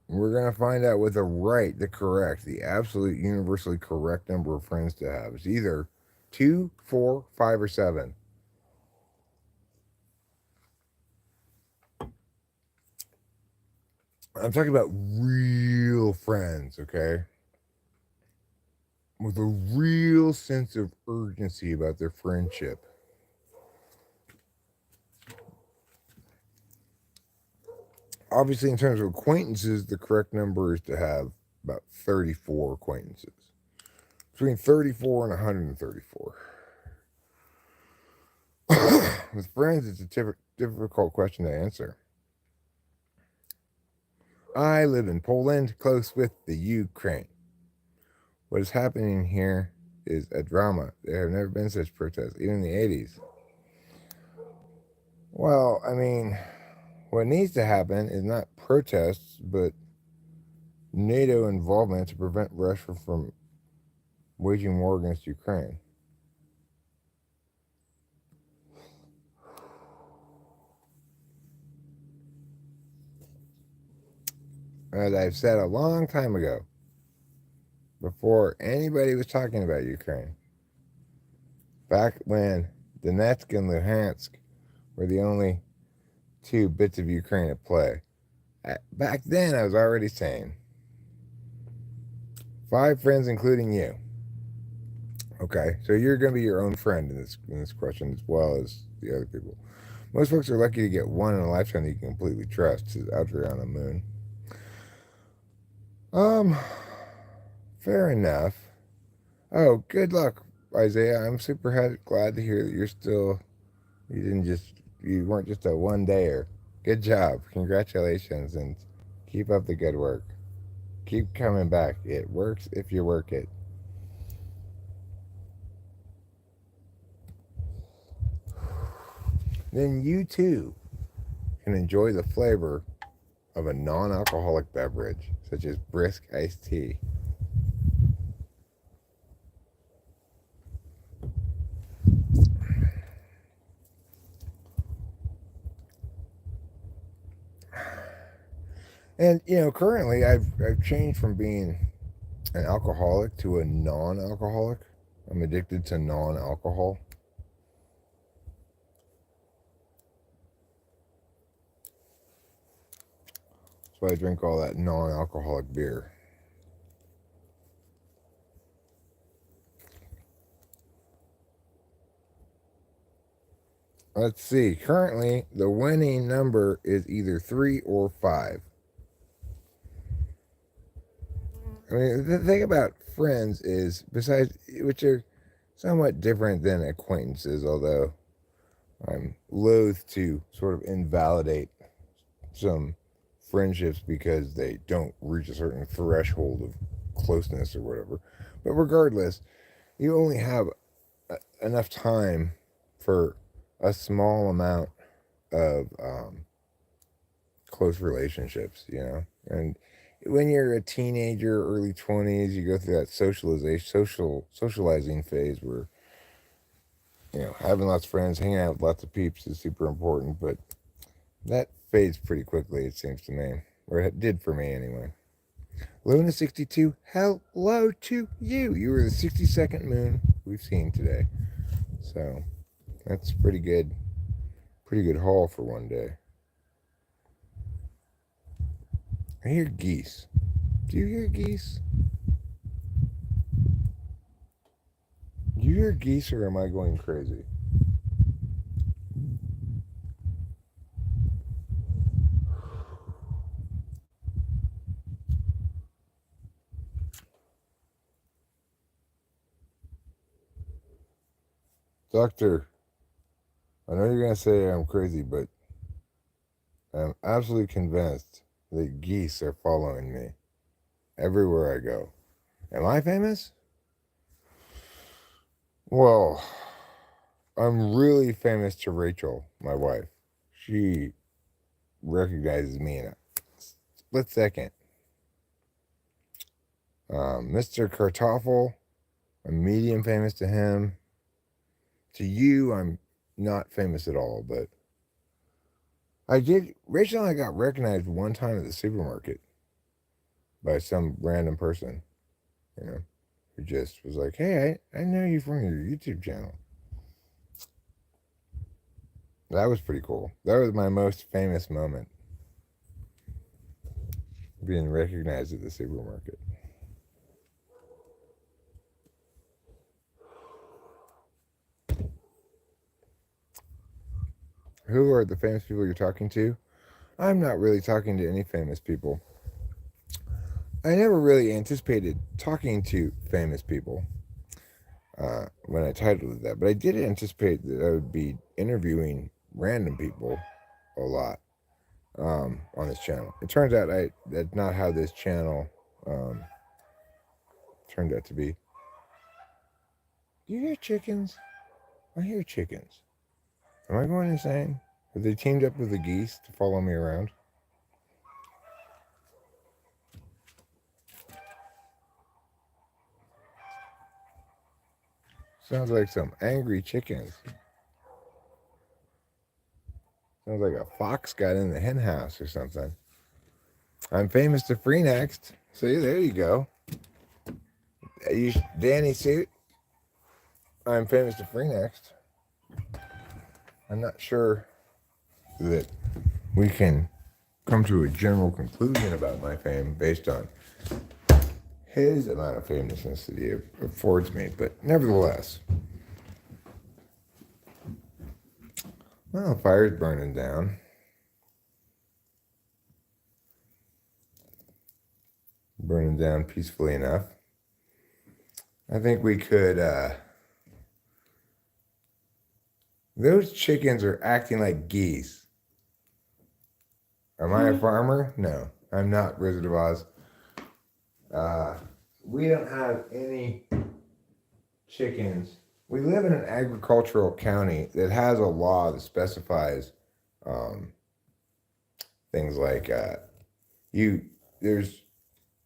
We're going to find out what the correct, the absolute universally correct number of friends to have. It's either 2, 4, 5, or 7. I'm talking about real friends, okay? With a real sense of urgency about their friendship. Obviously, in terms of acquaintances, the correct number is to have about 34 acquaintances. Between 34 and 134. With friends, it's a difficult question to answer. I live in Poland, close with the Ukraine. What is happening here is a drama. There have never been such protests, even in the 80s. Well, I mean, what needs to happen is not protests, but NATO involvement to prevent Russia from waging war against Ukraine. As I've said a long time ago, before anybody was talking about Ukraine, back when Donetsk and Luhansk were the only 2 bits of Ukraine at play, back then I was already saying 5 friends, including you. Okay, so you're going to be your own friend in this question as well as the other people. Most folks are lucky to get one in a lifetime that you can completely trust. Is Adriana Moon. Fair enough. Oh, good luck, Isaiah. I'm super glad to hear that you weren't just a one-dayer. Good job. Congratulations, and keep up the good work. Keep coming back. It works if you work it. Then you too can enjoy the flavor of a non-alcoholic beverage, such as brisk iced tea. And currently I've changed from being an alcoholic to a non-alcoholic. I'm addicted to non-alcohol. why I drink all that non-alcoholic beer. Let's see. Currently, the winning number is either 3 or 5. I mean, the thing about friends is, besides, which are somewhat different than acquaintances, although I'm loath to sort of invalidate some friendships because they don't reach a certain threshold of closeness or whatever. But regardless, you only have enough time for a small amount of close relationships, you know. And when you're a teenager, early 20s, you go through that socializing phase where, you know, having lots of friends, hanging out with lots of peeps is super important, but that fades pretty quickly, it seems to me. Or it did for me anyway. Luna 62, hello to you. You were the 62nd moon we've seen today. So that's pretty good. Pretty good haul for one day. I hear geese. Do you hear geese? Do you hear geese or am I going crazy? Doctor, I know you're going to say I'm crazy, but I'm absolutely convinced that geese are following me everywhere I go. Am I famous? Well, I'm really famous to Rachel, my wife. She recognizes me in a split second. Mr. Kartoffel, I'm medium famous to him. To you, I'm not famous at all, but Rachel and I got recognized one time at the supermarket by some random person, you know, who just was like, hey, I know you from your YouTube channel. That was pretty cool. That was my most famous moment, being recognized at the supermarket. Who are the famous people you're talking to? I'm not really talking to any famous people. I never really anticipated talking to famous people when I titled it that, but I did anticipate that I would be interviewing random people a lot on this channel. It turns out that's not how this channel turned out to be. Do you hear chickens? I hear chickens. Am I going insane? Have they teamed up with the geese to follow me around? Sounds like some angry chickens. Sounds like a fox got in the hen house or something. I'm famous to free next. See, there you go. You, Danny suit. I'm famous to free next. I'm not sure that we can come to a general conclusion about my fame based on his amount of famousness that he affords me, but nevertheless. Well, the fire's burning down. Burning down peacefully enough. I think we could, those chickens are acting like geese. Am I a farmer? No, I'm not Wizard of Oz. We don't have any chickens. We live in an agricultural county that has a law that specifies things like there's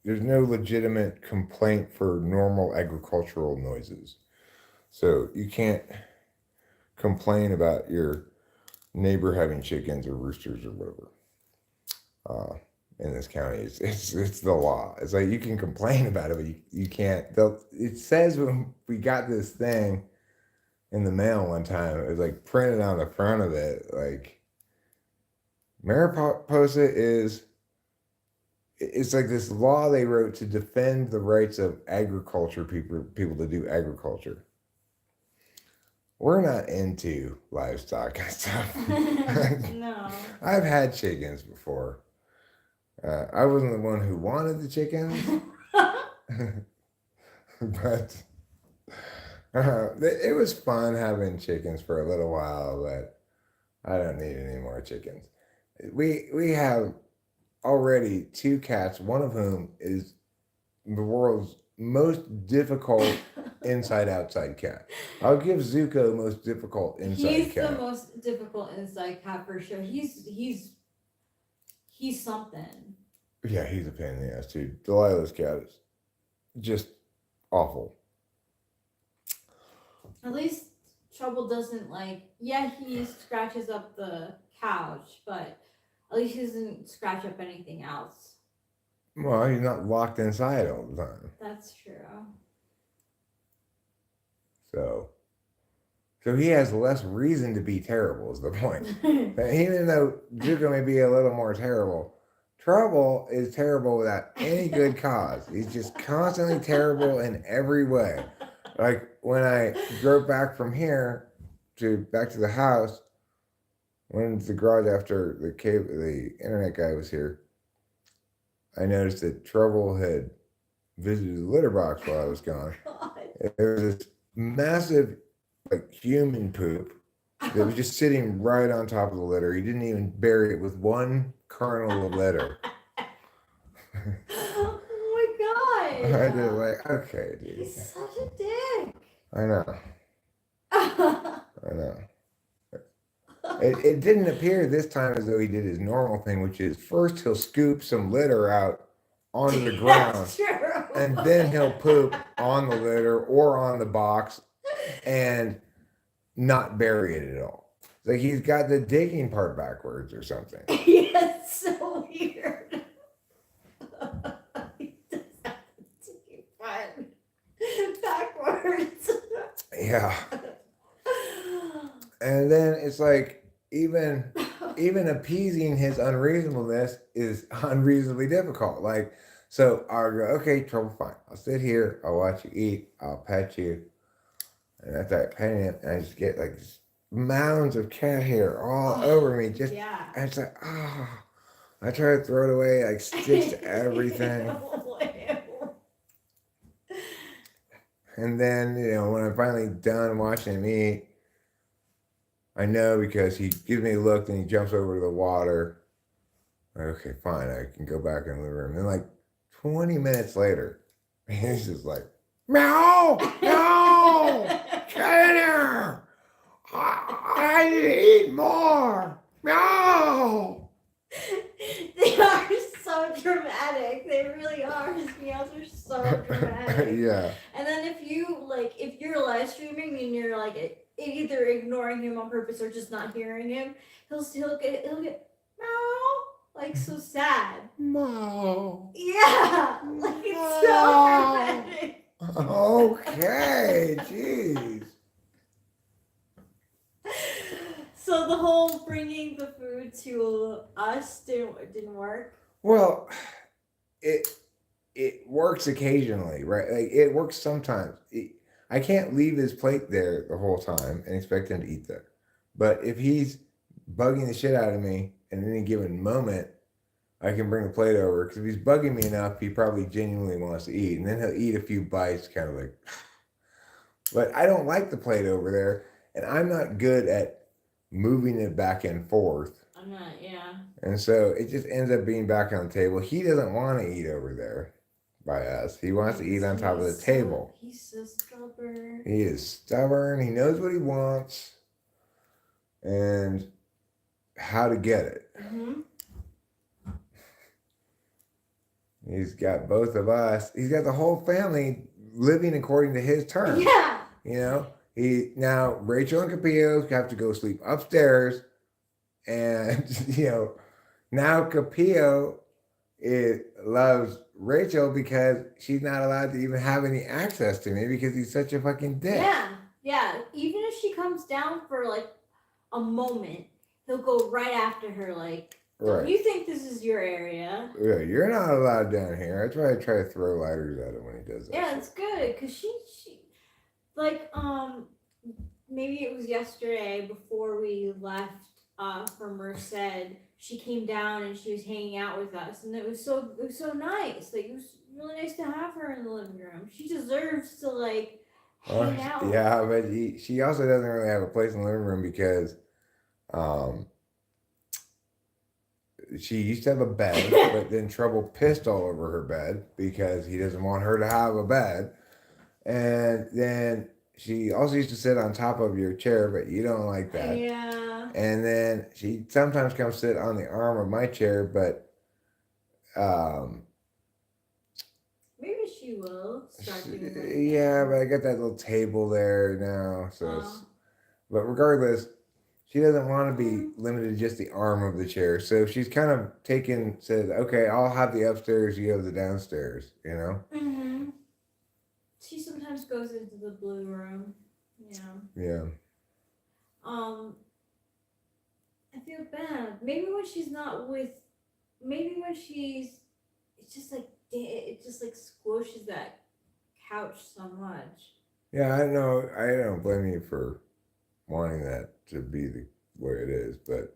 no legitimate complaint for normal agricultural noises. So you can't complain about your neighbor having chickens or roosters or whatever. In this county, it's the law. It's like you can complain about it, but you can't. It says when we got this thing in the mail one time, it was like printed on the front of it, like Mariposa is it's like this law they wrote to defend the rights of agriculture people to do agriculture. We're not into livestock and stuff. No. I've had chickens before. I wasn't the one who wanted the chickens, but it was fun having chickens for a little while. But I don't need any more chickens. We have already 2 cats, one of whom is the world's most difficult inside-outside cat. I'll give Zuko most difficult inside He's cat. the most difficult inside cat for sure. He's something. Yeah, he's a pain in the ass too. Delilah's cat is just awful. At least Trouble doesn't he scratches up the couch, but at least he doesn't scratch up anything else. Well, he's not locked inside all the time. That's true. So he has less reason to be terrible is the point. Even though Zuko may be a little more terrible, Trouble is terrible without any good cause. He's just constantly terrible in every way. Like when I drove back from here back to the house, went into the garage after the internet guy was here, I noticed that Trouble had visited the litter box while I was gone. There was this massive human poop that was just sitting right on top of the litter. He didn't even bury it with one kernel of litter. Oh my god! I just okay, dude. He's such a dick. I know. I know. It didn't appear this time as though he did his normal thing, which is first he'll scoop some litter out onto the ground, That's true. and then he'll poop on the litter or on the box and not bury it at all. It's like he's got the digging part backwards or something. Yeah, it's so weird. He does have the digging part backwards. Yeah. And then it's like even appeasing his unreasonableness is unreasonably difficult. Like, so I'll go, okay, Trouble, fine. I'll sit here, I'll watch you eat, I'll pet you. And after I pet him, I just get like mounds of cat hair all over me. Just, yeah. and it's like, I try to throw it away, like sticks to everything. And then, when I'm finally done watching him eat, I know because he gives me a look and he jumps over to the water. Okay, fine, I can go back in the room. And like 20 minutes later, he's just like, meow, no, get in here. I need to eat more. Meow. They are so dramatic. They really are. His meows are so dramatic. Yeah. And then if you're live streaming and you're either ignoring him on purpose or just not hearing him, he'll get meow, so sad. Meow. Yeah, it's so dramatic. Okay, jeez. So the whole bringing the food to us didn't work. Well, it works occasionally, right? Like it works sometimes. I can't leave his plate there the whole time and expect him to eat there. But if he's bugging the shit out of me in any given moment, I can bring the plate over. Because if he's bugging me enough, he probably genuinely wants to eat. And then he'll eat a few bites, kind of like. But I don't like the plate over there. And I'm not good at moving it back and forth. I'm not, yeah. And so it just ends up being back on the table. He doesn't want to eat over there by us. He wants to eat on top of the table. He's so stubborn. He is stubborn. He knows what he wants and how to get it. Mm-hmm. He's got both of us. He's got the whole family living according to his terms. Yeah. Now Rachel and Capillo have to go sleep upstairs, and now Capillo loves Rachel because she's not allowed to even have any access to me because he's such a fucking dick. Yeah. Even if she comes down for a moment, he'll go right after her Right. You think this is your area? Yeah, you're not allowed down here. That's why I try to throw lighters at him when he does that. Yeah, shit. it's good because she like maybe it was yesterday before we left for Merced. She came down and she was hanging out with us, and it was so nice. Like it was really nice to have her in the living room. She deserves to like hang out. Yeah, but she also doesn't really have a place in the living room because um, she used to have a bed, but then Trouble pissed all over her bed because he doesn't want her to have a bed. And then she also used to sit on top of your chair, but you don't like that. Yeah. And then she sometimes comes sit on the arm of my chair, but maybe she will start doing that. yeah, but I got that little table there now, so but regardless, she doesn't want to be limited to just the arm of the chair. So she's kind of said, okay, I'll have the upstairs, you have the downstairs, you know? Mm-hmm. She sometimes goes into the blue room. Yeah. I feel bad. Maybe when she's not with, it's just like, it just like squishes that couch so much. Yeah, I know. I don't blame you for wanting that to be the way it is, but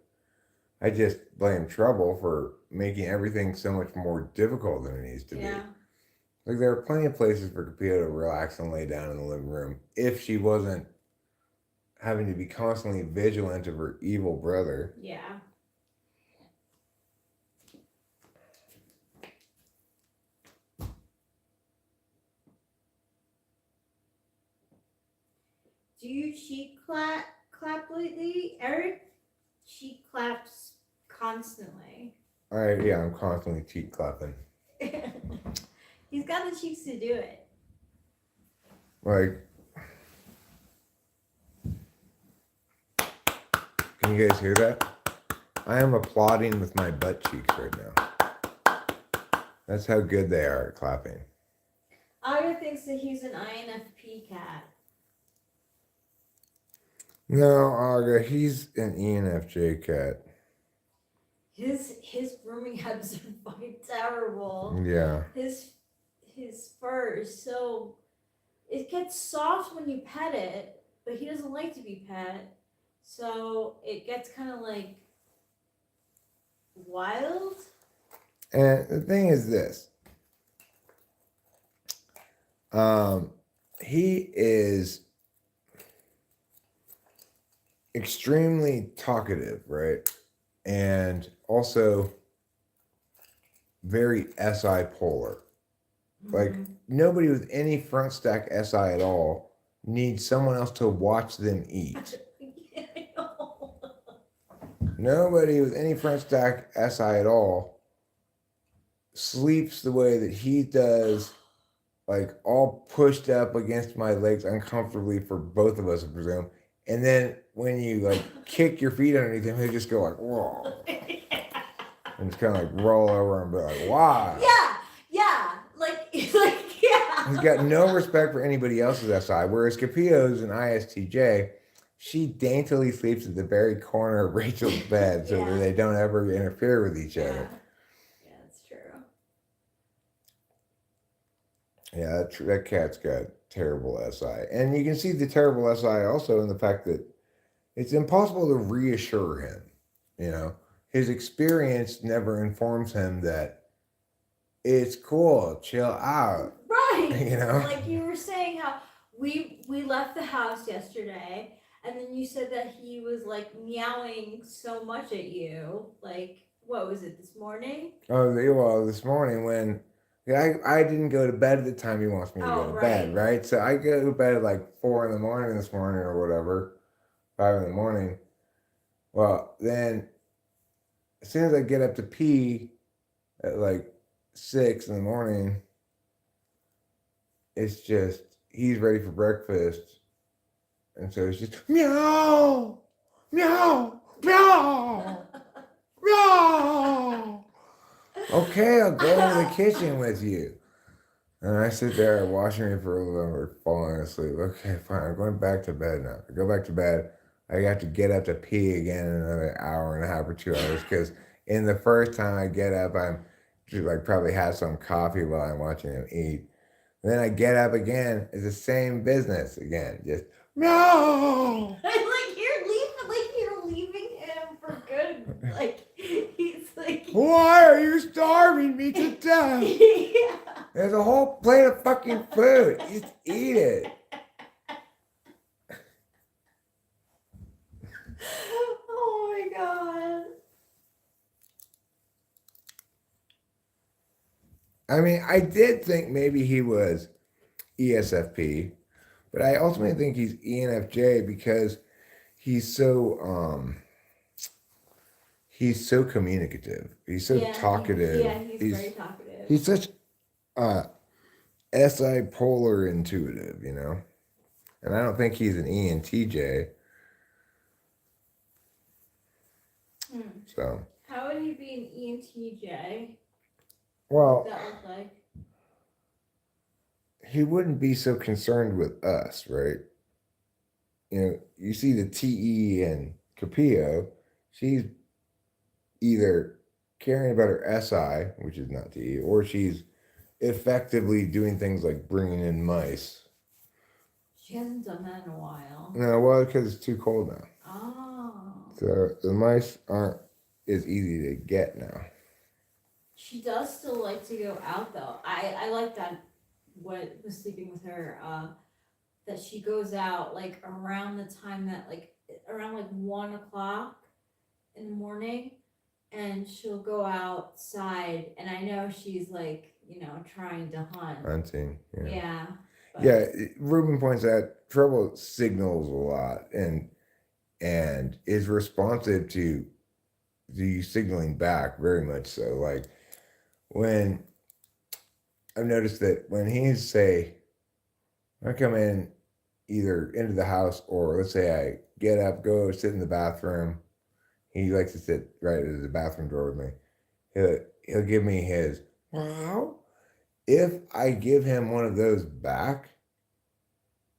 I just blame Trouble for making everything so much more difficult than it needs to be. Like, there are plenty of places for Kapia to relax and lay down in the living room if she wasn't having to be constantly vigilant of her evil brother. Yeah. Do you cheek clap lately? Eric cheek claps constantly. Yeah, I'm constantly cheek clapping. He's got the cheeks to do it. Like, can you guys hear that? I am applauding with my butt cheeks right now. That's how good they are at clapping. Aga thinks that he's an INFP cat. No, Aga, he's an ENFJ cat. His grooming habits are fucking terrible. Yeah. His fur is so, it gets soft when you pet it, but he doesn't like to be pet, so it gets kind of like wild. And the thing is this. He is extremely talkative, right? And also very SI polar. Like, nobody with any front stack SI at all needs someone else to watch them eat. Nobody with any front stack SI at all sleeps the way that he does, like all pushed up against my legs uncomfortably for both of us, I presume. And then when you like kick your feet underneath him, he'll just go like, whoa. And just kind of like roll over and be like, why? Yeah. Like, yeah. He's got no respect for anybody else's SI, whereas Capillo's an ISTJ. She daintily sleeps at the very corner of Rachel's bed so that they don't ever interfere with each other. Yeah, that's true. Yeah, that cat's got terrible SI. And you can see the terrible SI also in the fact that it's impossible to reassure him. You know, his experience never informs him that it's cool, chill out. Right. You know? Like you were saying how we left the house yesterday, and then you said that he was like meowing so much at you. Like, what was it, this morning? Oh, well, this morning when I didn't go to bed at the time he wants me to go to bed, right? So I go to bed at like 4 a.m. this morning or whatever, 5 a.m. Well, then as soon as I get up to pee at like 6 a.m, it's just, he's ready for breakfast. And so it's just, meow, meow, meow, meow. Okay, I'll go to the kitchen with you. And I sit there watching me for a little bit, falling asleep. Okay, fine, I'm going back to bed now. I go back to bed. I have to get up to pee again in another hour and a half or 2 hours because And the first time I get up, I'm just like probably have some coffee while I'm watching him eat. And then I get up again, it's the same business again. Just no. You're leaving him for good. Like he's like. Why are you starving me to death? Yeah. There's a whole plate of fucking food. Just eat it. Oh my god. I mean, I did think maybe he was ESFP, but I ultimately think he's ENFJ because he's so communicative. He's so talkative. He's very talkative. He's such SI polar intuitive, you know? And I don't think he's an ENTJ. So. How would he be an ENTJ? Well, What that look like? he wouldn't be so concerned with us, right? You know, you see the TE and Capillo, she's either caring about her SI, which is not TE, or she's effectively doing things like bringing in mice. She hasn't done that in a while. No, well, because it's too cold now. Oh. So the mice aren't as easy to get now. She does still like to go out though. I like that. What was sleeping with her? That she goes out like around the time that around 1 o'clock in the morning, and she'll go outside. And I know she's trying to hunt. Hunting. Yeah. Yeah. Yeah. Ruben points out Trouble signals a lot and is responsive to the signaling back very much so. Like when I've noticed that when he's say, I come in either into the house or let's say I get up, go sit in the bathroom. He likes to sit right at the bathroom door with me. He'll give me his wow. If I give him one of those back,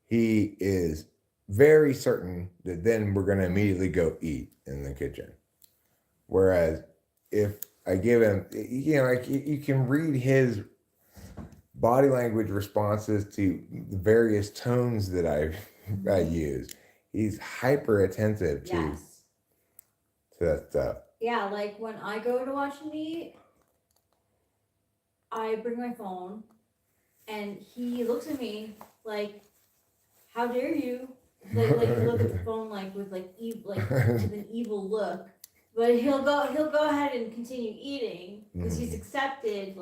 he is very certain that then we're going to immediately go eat in the kitchen. Whereas if I give him, like you can read his body language responses to the various tones that I use. He's hyper attentive to that stuff. Yeah, like when I go to watch him eat, I bring my phone, and he looks at me like, "How dare you?" Like look at the phone with with an evil look. But he'll go ahead and continue eating because he's accepted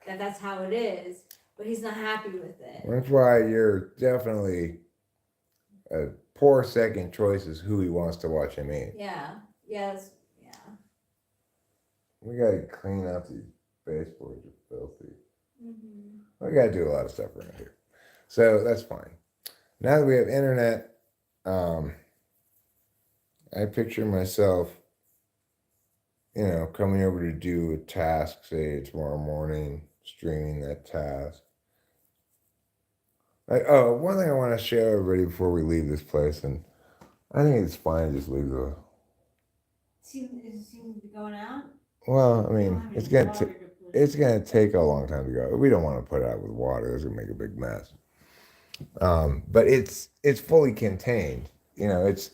that's how it is. But he's not happy with it. That's why you're definitely a poor second choice is who he wants to watch him eat. Yeah. Yes. Yeah. We gotta clean up these baseboards are filthy. We gotta do a lot of stuff around here. So that's fine. Now that we have internet, I picture myself, coming over to do a task, say tomorrow morning, streaming that task. One thing I want to show everybody before we leave this place, and I think it's fine to just leave the. Is it seem to be going out? Well, I mean, it's gonna take a long time to go. We don't want to put it out with water; it's gonna make a big mess. But it's fully contained. It's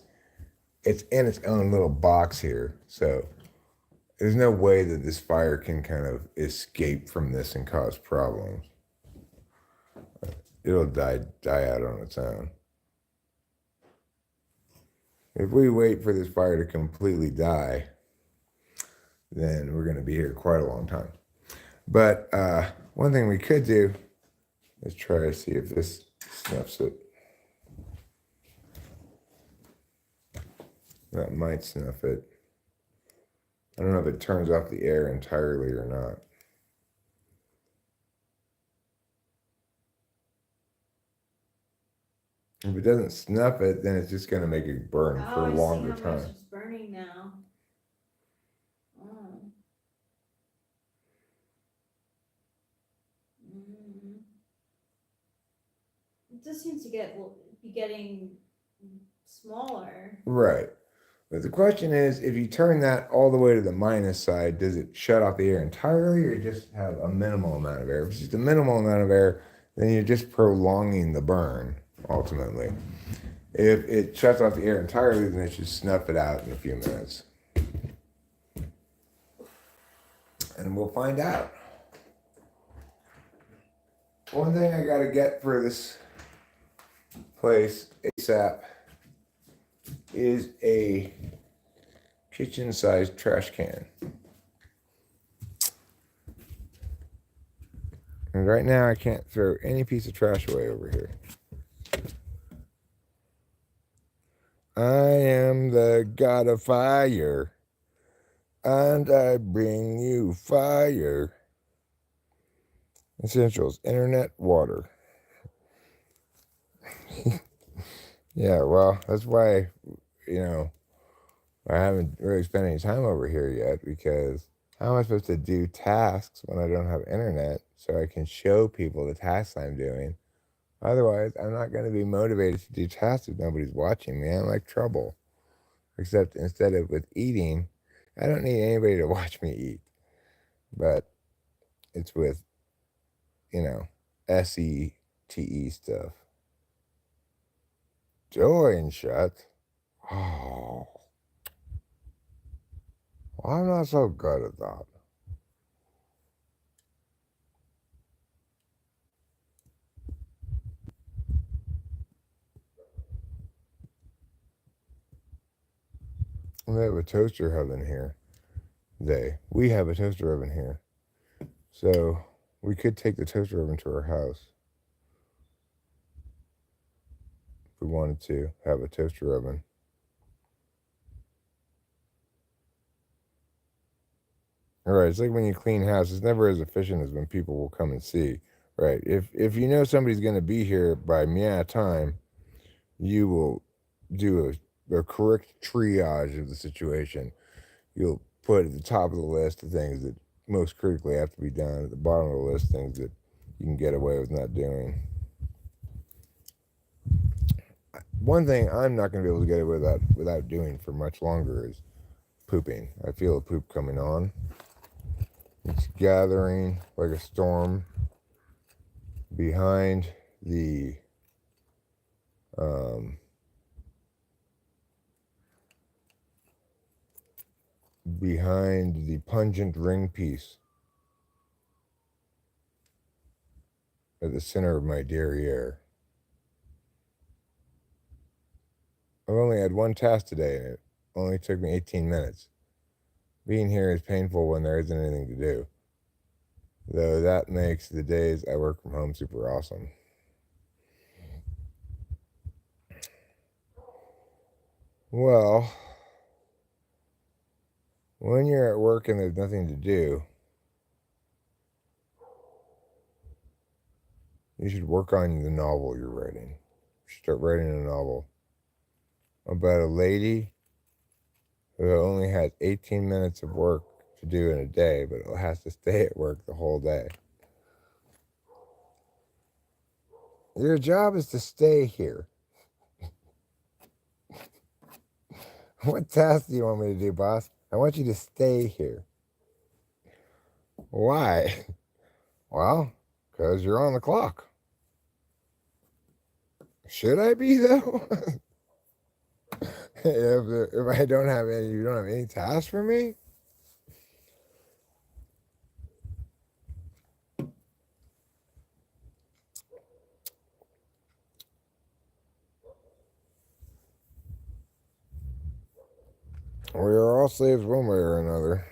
in its own little box here, so there's no way that this fire can kind of escape from this and cause problems. It'll die out on its own. If we wait for this fire to completely die, then we're going to be here quite a long time. But one thing we could do is try to see if this snuffs it. That might snuff it. I don't know if it turns off the air entirely or not. If it doesn't snuff it, then it's just going to make it burn for a longer time. Much it's burning now. Oh. It just seems to be getting smaller. Right. But the question is, if you turn that all the way to the minus side, does it shut off the air entirely or just have a minimal amount of air? If it's just a minimal amount of air, then you're just prolonging the burn, ultimately. If it shuts off the air entirely, then it should snuff it out in a few minutes. And we'll find out. One thing I gotta get for this place ASAP is a kitchen-sized trash can. And right now I can't throw any piece of trash away over here. I am the god of fire, and I bring you fire. Essentials, internet, water. Yeah, well, that's why, I haven't really spent any time over here yet, because how am I supposed to do tasks when I don't have internet so I can show people the tasks I'm doing? Otherwise, I'm not going to be motivated to do tasks if nobody's watching me. I'm like trouble. Except instead of with eating, I don't need anybody to watch me eat. But it's with, SETE stuff. Join shut. Oh. Well, I'm not so good at that. They have a toaster oven here. We have a toaster oven here. So we could take the toaster oven to our house. If we wanted to have a toaster oven. Alright, it's like when you clean house, it's never as efficient as when people will come and see. Right. If you know somebody's gonna be here by meow time, you will do a correct triage of the situation. You'll put at the top of the list the things that most critically have to be done, at the bottom of the list things that you can get away with not doing. One thing I'm not going to be able to get away without doing for much longer is pooping. I feel a poop coming on. It's gathering like a storm behind the pungent ring piece at the center of my derriere. I've only had one task today, and it only took me 18 minutes. Being here is painful when there isn't anything to do, though that makes the days I work from home super awesome. Well, when you're at work and there's nothing to do, you should work on the novel you're writing. You should start writing a novel about a lady who only has 18 minutes of work to do in a day, but has to stay at work the whole day. Your job is to stay here. What task do you want me to do, boss? I want you to stay here. Why? Well, because you're on the clock. Should I be, though? if I don't have any, you don't have any tasks for me? We are all slaves one way or another.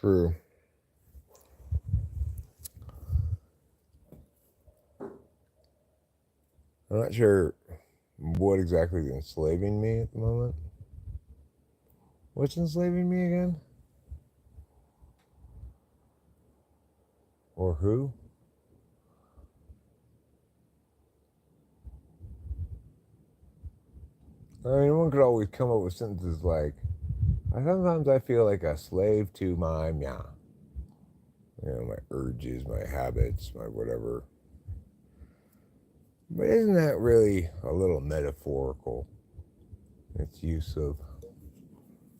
True. I'm not sure what exactly is enslaving me at the moment. What's enslaving me again? Or who? I mean, one could always come up with sentences like, sometimes I feel like a slave to my meow. My urges, my habits, my whatever. But isn't that really a little metaphorical? its use of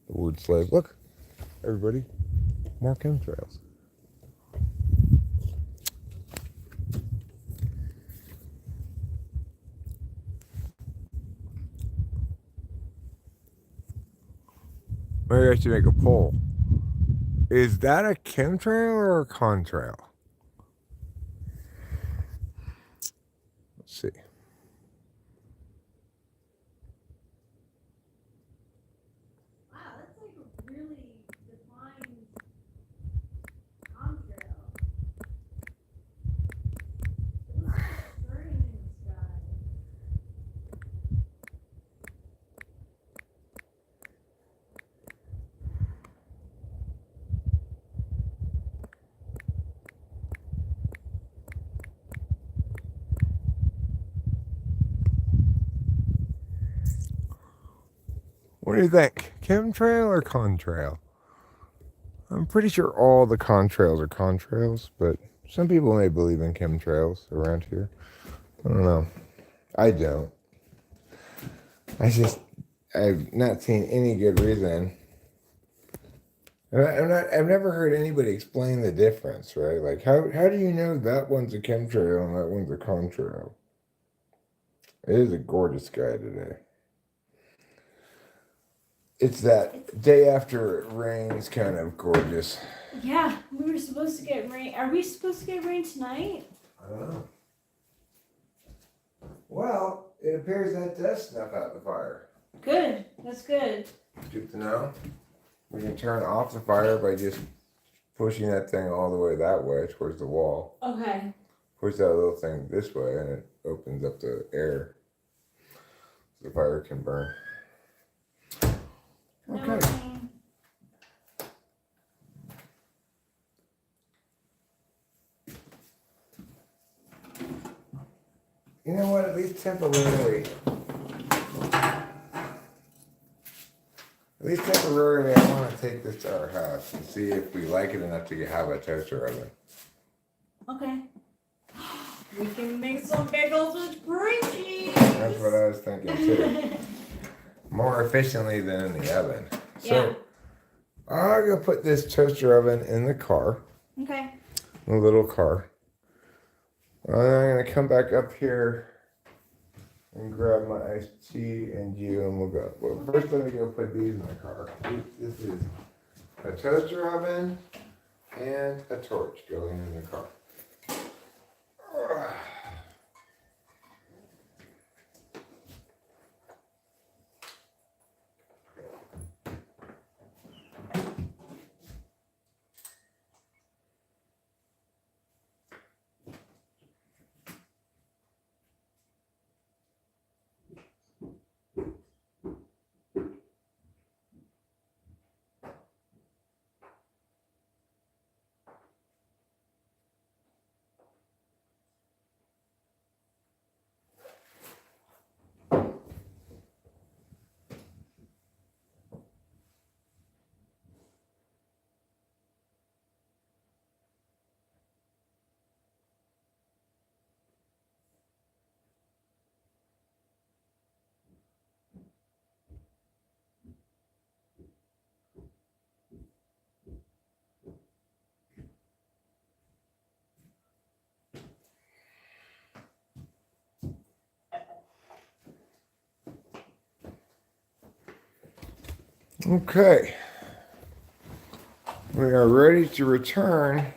the word slave. Look, everybody, more chemtrails. Maybe I should make a poll. Is that a chemtrail or a contrail? Let's see. Wow, that's like a really defined contrail. It looks like skirting in the sky. What do you think? Chemtrail or contrail? I'm pretty sure all the contrails are contrails, but some people may believe in chemtrails around here. I don't know. I don't. I've not seen any good reason. I've never heard anybody explain the difference, right? Like, how do you know that one's a chemtrail and that one's a contrail? It is a gorgeous sky today. It's that day after it rains kind of gorgeous. Yeah, we were supposed to get rain. Are we supposed to get rain tonight? I don't know. Well, it appears that does snuff out the fire. Good. That's good. Good to know. We can turn off the fire by just pushing that thing all the way that way towards the wall. Okay. Push that little thing this way and it opens up the air. So the fire can burn. Okay. You know what? At least temporarily, I want to take this to our house and see if we like it enough to have a toaster oven. Okay. We can make some bagels with cream cheese. That's what I was thinking too. More efficiently than in the oven. So I'm gonna put this toaster oven in the car. Okay. The little car. And I'm gonna come back up here and grab my iced tea and you, and we'll go. Well, first let me go put these in the car. This is a toaster oven and a torch going in the car. Okay. We are ready to return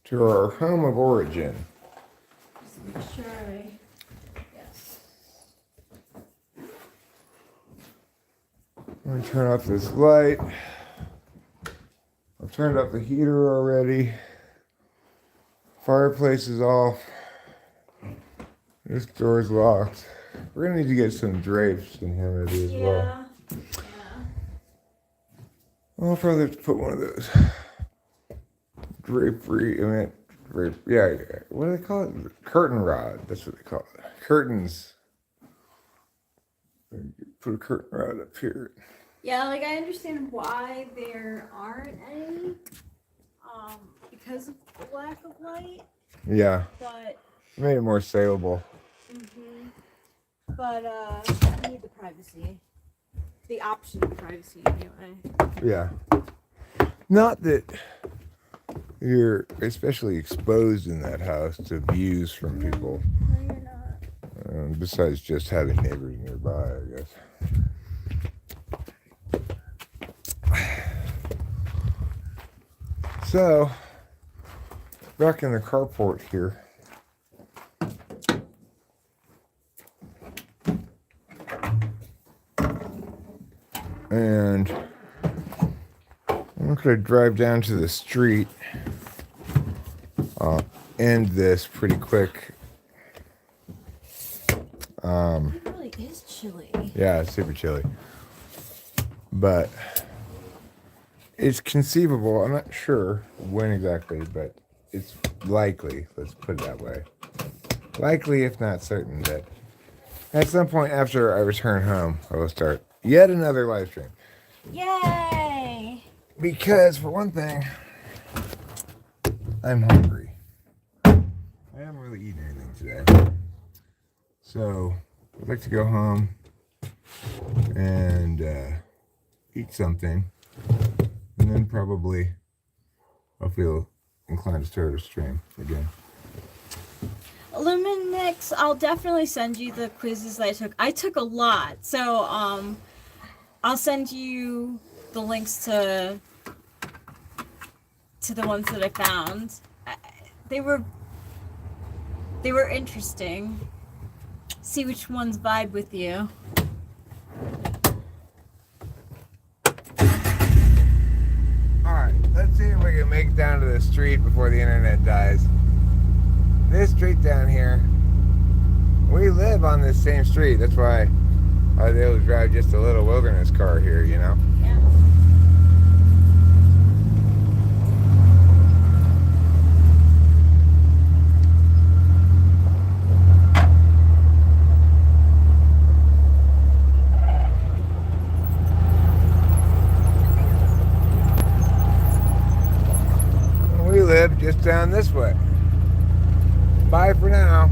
to our home of origin. Just make sure yes. I'm gonna turn off this light. I've turned off the heater already. Fireplace is off. This door's locked. We're gonna need to get some drapes in here maybe as well. Yeah. I'll probably have to put one of those drapery, what do they call it? Curtain rod, that's what they call it. Curtains. Put a curtain rod up here. Yeah, like I understand why there aren't any, because of the lack of light. Yeah. But Made it more saleable. but you need the privacy. the option of privacy anyway. Yeah. Not that you're especially exposed in that house to views from people. No, you're not. Besides just having neighbors nearby, I guess. So, back in the carport here. And I'm going to drive down to the street. I'll end this pretty quick. It really is chilly. Yeah, it's super chilly. But it's conceivable. I'm not sure when exactly, but it's likely, let's put it that way. Likely, if not certain, that at some point after I return home, I will start yet another live stream. Yay! Because, for one thing, I'm hungry. I haven't really eaten anything today. So, I'd like to go home and eat something. And then probably I'll feel inclined to start a stream again. Luminix, I'll definitely send you the quizzes that I took. I took a lot, so I'll send you the links to the ones that I found. They were interesting. See which ones vibe with you. Alright, let's see if we can make it down to the street before the internet dies. This street down here, we live on this same street. That's why I was able to drive just a little wilderness car here, you know? Yeah. We live just down this way. Bye for now.